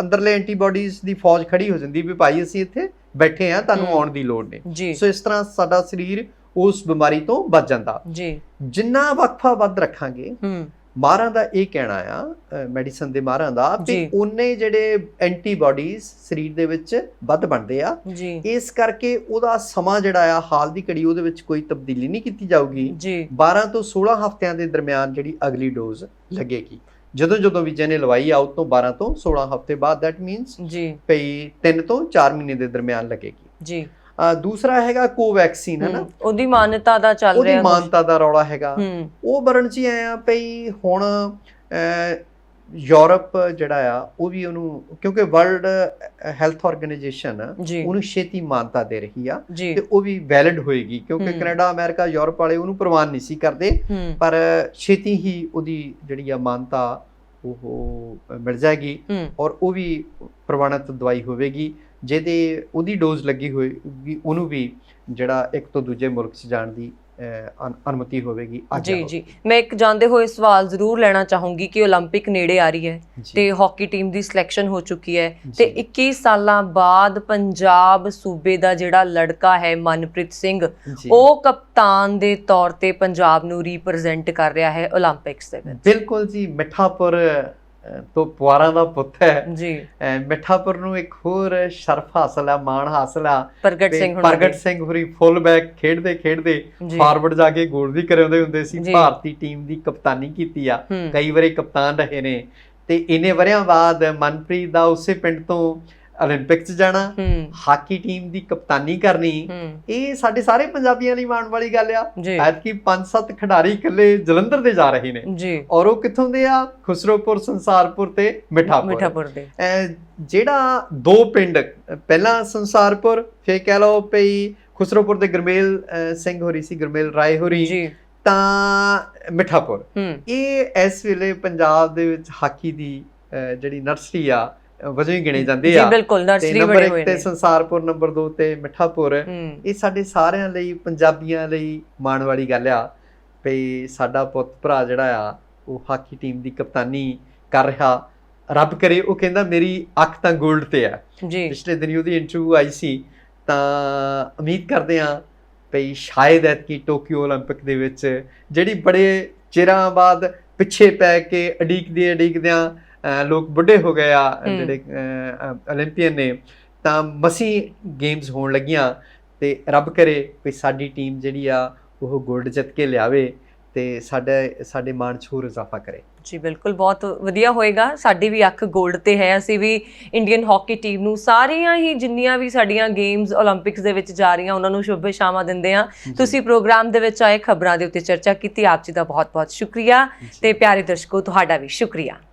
ਅੰਦਰਲੇ ਐਂਟੀਬਾਡੀਜ਼ ਦੀ ਫੌਜ ਖੜੀ ਹੋ ਜਾਂਦੀ ਵੀ ਭਾਈ ਅਸੀਂ ਇੱਥੇ ਬੈਠੇ ਆ, ਤੁਹਾਨੂੰ ਆਉਣ ਦੀ ਲੋੜ ਨਹੀਂ। ਸੋ ਇਸ ਤਰ੍ਹਾਂ ਸਾਡਾ ਸਰੀਰ ਉਸ ਬਿਮਾਰੀ ਤੋਂ ਬਚ ਜਾਂਦਾ ਜੀ। ਜਿੰਨਾ ਵਕਫਾ ਵੱਧ ਰੱਖਾਂਗੇ, ਮਾਹਰਾਂ ਦਾ ਇਹ ਕਹਿਣਾ ਆ, ਮੈਡੀਸਨ ਦੇ ਮਾਹਰਾਂ ਦਾ, ਵੀ ਉਹਨੇ ਜਿਹੜੇ ਐਂਟੀਬਾਡੀਜ਼ ਸਰੀਰ ਦੇ ਵਿੱਚ ਵੱਧ ਬਣਦੇ ਆ। ਇਸ ਕਰਕੇ ਉਹਦਾ ਸਮਾਂ ਜਿਹੜਾ ਆ ਹਾਲ ਦੀ ਘੜੀ ਉਹਦੇ ਵਿੱਚ ਕੋਈ ਤਬਦੀਲੀ ਨਹੀਂ ਕੀਤੀ ਜਾਊਗੀ। 12 ਤੋਂ 16 ਹਫ਼ਤਿਆਂ ਦੇ ਦਰਮਿਆਨ ਜਿਹੜੀ ਅਗਲੀ ਡੋਜ਼ ਲੱਗੇਗੀ। ਜਦੋਂ ਵੀ ਜਿਹਨੇ ਲਵਾਈ ਆ, ਉਹ ਤੋਂ 12 ਤੋਂ 16 ਹਫ਼ਤੇ ਬਾਅਦ ਦੈਟ ਮੀਨਸ ਭਈ 3 ਤੋਂ 4 ਮਹੀਨੇ ਦੇ ਦਰਮਿਆਨ ਲੱਗੇਗੀ। ਦੂਸਰਾ ਹੈਗਾ ਕੋਵੈਕਸੀਨ, ਹੈ ਨਾ, ਉਹਦੀ ਮਾਨਤਾ ਦਾ ਚੱਲ ਰਿਹਾ, ਉਹਦੀ ਮਾਨਤਾ ਦਾ ਰੌਲਾ ਹੈਗਾ। ਉਹ ਬਰਨ 'ਚ ਆਏ ਆ ਭਈ ਹੁਣ ਯੂਰਪ ਜਿਹੜਾ ਆ ਉਹ ਵੀ ਉਹਨੂੰ, ਕਿਉਂਕਿ ਵਰਲਡ ਹੈਲਥ ਆਰਗੇਨਾਈਜੇਸ਼ਨ ਉਹਨੂੰ ਛੇਤੀ ਮਾਨਤਾ ਦੇ ਰਹੀ ਆ ਤੇ ਉਹ ਵੀ ਵੈਲਿਡ ਹੋਏਗੀ, ਕਿਉਂਕਿ ਕੈਨੇਡਾ, ਅਮਰੀਕਾ, ਯੂਰਪ ਵਾਲੇ ਉਹਨੂੰ ਪ੍ਰਵਾਨ ਨਹੀਂ ਸੀ ਕਰਦੇ, ਪਰ ਛੇਤੀ ਹੀ ਉਹਦੀ ਜਿਹੜੀ ਆ ਮਾਨਤਾ ਉਹ ਮਿਲ ਜਾਏਗੀ ਔਰ ਉਹ ਵੀ ਪ੍ਰਵਾਨਿਤ ਦਵਾਈ ਹੋਵੇਗੀ, ਜਿਹਦੇ ਉਹਦੀ ਡੋਜ਼ ਲੱਗੀ ਹੋਏਗੀ ਉਹਨੂੰ ਵੀ ਜਿਹੜਾ ਇੱਕ ਤੋਂ ਦੂਜੇ ਮੁਲਕ 'ਚ ਜਾਣ ਦੀ ਅਨੁਮਤੀ ਹੋਵੇਗੀ। ਜੀ ਮੈਂ ਇੱਕ ਜਾਂਦੇ ਹੋਏ ਸਵਾਲ ਜ਼ਰੂਰ ਲੈਣਾ ਚਾਹੂੰਗੀ ਕਿ 올림픽 ਨੇੜੇ ਆ ਰਹੀ ਹੈ ਤੇ ਹਾਕੀ ਟੀਮ ਦੀ ਸਿਲੈਕਸ਼ਨ ਹੋ ਚੁੱਕੀ ਹੈ ਤੇ 21 ਸਾਲਾਂ ਬਾਅਦ ਪੰਜਾਬ ਸੂਬੇ ਦਾ ਜਿਹੜਾ ਲੜਕਾ ਹੈ ਮਨਪ੍ਰੀਤ ਸਿੰਘ, ਉਹ ਕਪਤਾਨ ਦੇ ਤੌਰ ਤੇ ਪੰਜਾਬ ਨੂੰ ਰਿਪਰੈਜ਼ੈਂਟ ਕਰ ਰਿਹਾ ਹੈ 올림픽ਸ ਦੇ ਵਿੱਚ। ਬਿਲਕੁਲ ਜੀ, ਮਿੱਠਾਪੁਰ ਤੋਂ ਪੁਆਰਾਂ ਦਾ ਪੁੱਤ ਹੈ ਜੀ। ਮਿੱਠਾਪੁਰ ਨੂੰ ਇੱਕ ਹੋਰ ਸ਼ਰਫ ਹਾਸਲ ਆ, ਮਾਣ ਹਾਸਲ ਆ। ਪ੍ਰਗਟ ਸਿੰਘ ਹੋਰੀ ਫੁੱਲ ਬੈਕ ਖੇਡਦੇ ਫਾਰਵਰਡ ਜਾ ਕੇ ਗੋਲ ਵੀ ਕਰਾਉਂਦੇ ਹੁੰਦੇ ਸੀ। ਭਾਰਤੀ ਟੀਮ ਦੀ ਕਪਤਾਨੀ ਕੀਤੀ ਆ, ਕਈ ਵਾਰੀ ਕਪਤਾਨ ਰਹੇ ਨੇ ਤੇ ਇੰਨੇ ਵਰਿਆਂ ਬਾਅਦ ਮਨਪ੍ਰੀਤ ਦਾ ਉਸੇ ਪਿੰਡ ਤੋਂ 올림픽 'ਚ ਜਾਣਾ, ਹਾਕੀ ਟੀਮ ਦੀ ਕਪਤਾਨੀ ਕਰਨੀ, ਇਹ ਸਾਡੇ ਸਾਰੇ ਪੰਜਾਬੀਆਂ ਲਈ ਮਾਣ ਵਾਲੀ ਗੱਲ ਆ। ਐਤਕੀ 5-7 ਖਿਡਾਰੀ ਇਕੱਲੇ ਜਲੰਧਰ ਦੇ ਜਾ ਰਹੇ ਨੇ ਔਰ ਉਹ ਕਿੱਥੋਂ ਦੇ ਆ? ਖੁਸਰੋਪੁਰ, ਸੰਸਾਰਪੁਰ ਤੇ ਮਿੱਠਾਪੁਰ ਦੇ। ਜਿਹੜਾ ਦੋ ਪਿੰਡ, ਪਹਿਲਾਂ ਸੰਸਾਰਪੁਰ, ਫਿਰ ਕਹਿ ਲਓ ਪਈ ਖੁਸਰੋਪੁਰ ਦੇ ਗੁਰਮੇਲ ਸਿੰਘ ਹੋਰੀ ਸੀ, ਗੁਰਮੇਲ ਰਾਏ ਹੋਰੀ, ਤਾਂ ਮਿੱਠਾਪੁਰ, ਇਹ ਇਸ ਵੇਲੇ ਪੰਜਾਬ ਦੇ ਵਿੱਚ ਹਾਕੀ ਦੀ ਜਿਹੜੀ ਨਰਸਰੀ ਆ ਵਜੋਂ ਹੀ ਗਿਣੇ ਜਾਂਦੇ ਆ। ਤੇ ਨੰਬਰ 1 ਤੇ ਸੰਸਾਰਪੁਰ, ਨੰਬਰ 2 ਤੇ ਮਿੱਠਾਪੁਰ। ਇਹ ਸਾਡੇ ਸਾਰਿਆਂ ਲਈ, ਪੰਜਾਬੀਆਂ ਲਈ ਮਾਣ ਵਾਲੀ ਗੱਲ ਆ ਵੀ ਸਾਡਾ ਪੁੱਤ ਭਰਾ ਜਿਹੜਾ ਆ ਉਹ ਹਾਕੀ ਟੀਮ ਦੀ ਕਪਤਾਨੀ ਕਰ ਰਿਹਾ। ਰੱਬ ਕਰੇ, ਉਹ ਕਹਿੰਦਾ ਮੇਰੀ ਅੱਖ ਤਾਂ ਗੋਲਡ ਤੇ ਆ। ਪਿਛਲੇ ਦਿਨੀ ਉਹਦੀ ਇੰਟਰਵਿਊ ਆਈ ਸੀ, ਤਾਂ ਉਮੀਦ ਕਰਦੇ ਆ ਵੀ ਸ਼ਾਇਦ ਐਤਕੀ ਟੋਕੀਓ 올림픽 ਦੇ ਵਿੱਚ, ਜਿਹੜੀ ਬੜੇ ਚਿਰਾਂ ਬਾਅਦ ਪਿੱਛੇ ਪੈ ਕੇ ਉਡੀਕਦਿਆਂ ਲੋਕ ਬੁੱਢੇ ਹੋ ਗਏ ਆ, ਜਿਹੜੇ 올림픽ੀਅਨ ਨੇ, ਤਾਂ ਮਸੀਂ ਗੇਮਸ ਹੋਣ ਲੱਗੀਆਂ ਤੇ ਰੱਬ ਕਰੇ ਵੀ ਸਾਡੀ ਟੀਮ ਜਿਹੜੀ ਆ ਉਹ ਗੋਲਡ ਜਿੱਤ ਕੇ ਲਿਆਵੇ ਤੇ ਸਾਡੇ ਮਾਣ 'ਚ ਹੋਰ ਇਜ਼ਾਫਾ ਕਰੇ। ਜੀ ਬਿਲਕੁਲ, ਬਹੁਤ ਵਧੀਆ ਹੋਏਗਾ। ਸਾਡੀ ਵੀ ਅੱਖ ਗੋਲਡ ਤੇ ਹੈ, ਅਸੀਂ ਵੀ ਇੰਡੀਅਨ ਹਾਕੀ ਟੀਮ ਨੂੰ, ਸਾਰੀਆਂ ਹੀ ਜਿੰਨੀਆਂ ਵੀ ਸਾਡੀਆਂ ਗੇਮਸ 올림픽ਸ ਦੇ ਵਿੱਚ ਜਾ ਰਹੀਆਂ, ਉਹਨਾਂ ਨੂੰ ਸ਼ੁਭੇਛਾਵਾਂ ਦਿੰਦੇ ਆ। ਤੁਸੀਂ ਪ੍ਰੋਗਰਾਮ ਦੇ ਵਿੱਚ ਆਏ, ਖਬਰਾਂ ਦੇ ਉੱਤੇ ਚਰਚਾ ਕੀਤੀ, ਆਪ ਜੀ ਦਾ ਬਹੁਤ ਬਹੁਤ ਸ਼ੁਕਰੀਆ ਤੇ ਪਿਆਰੇ ਦਰਸ਼ਕੋ ਤੁਹਾਡਾ ਵੀ ਸ਼ੁਕਰੀਆ।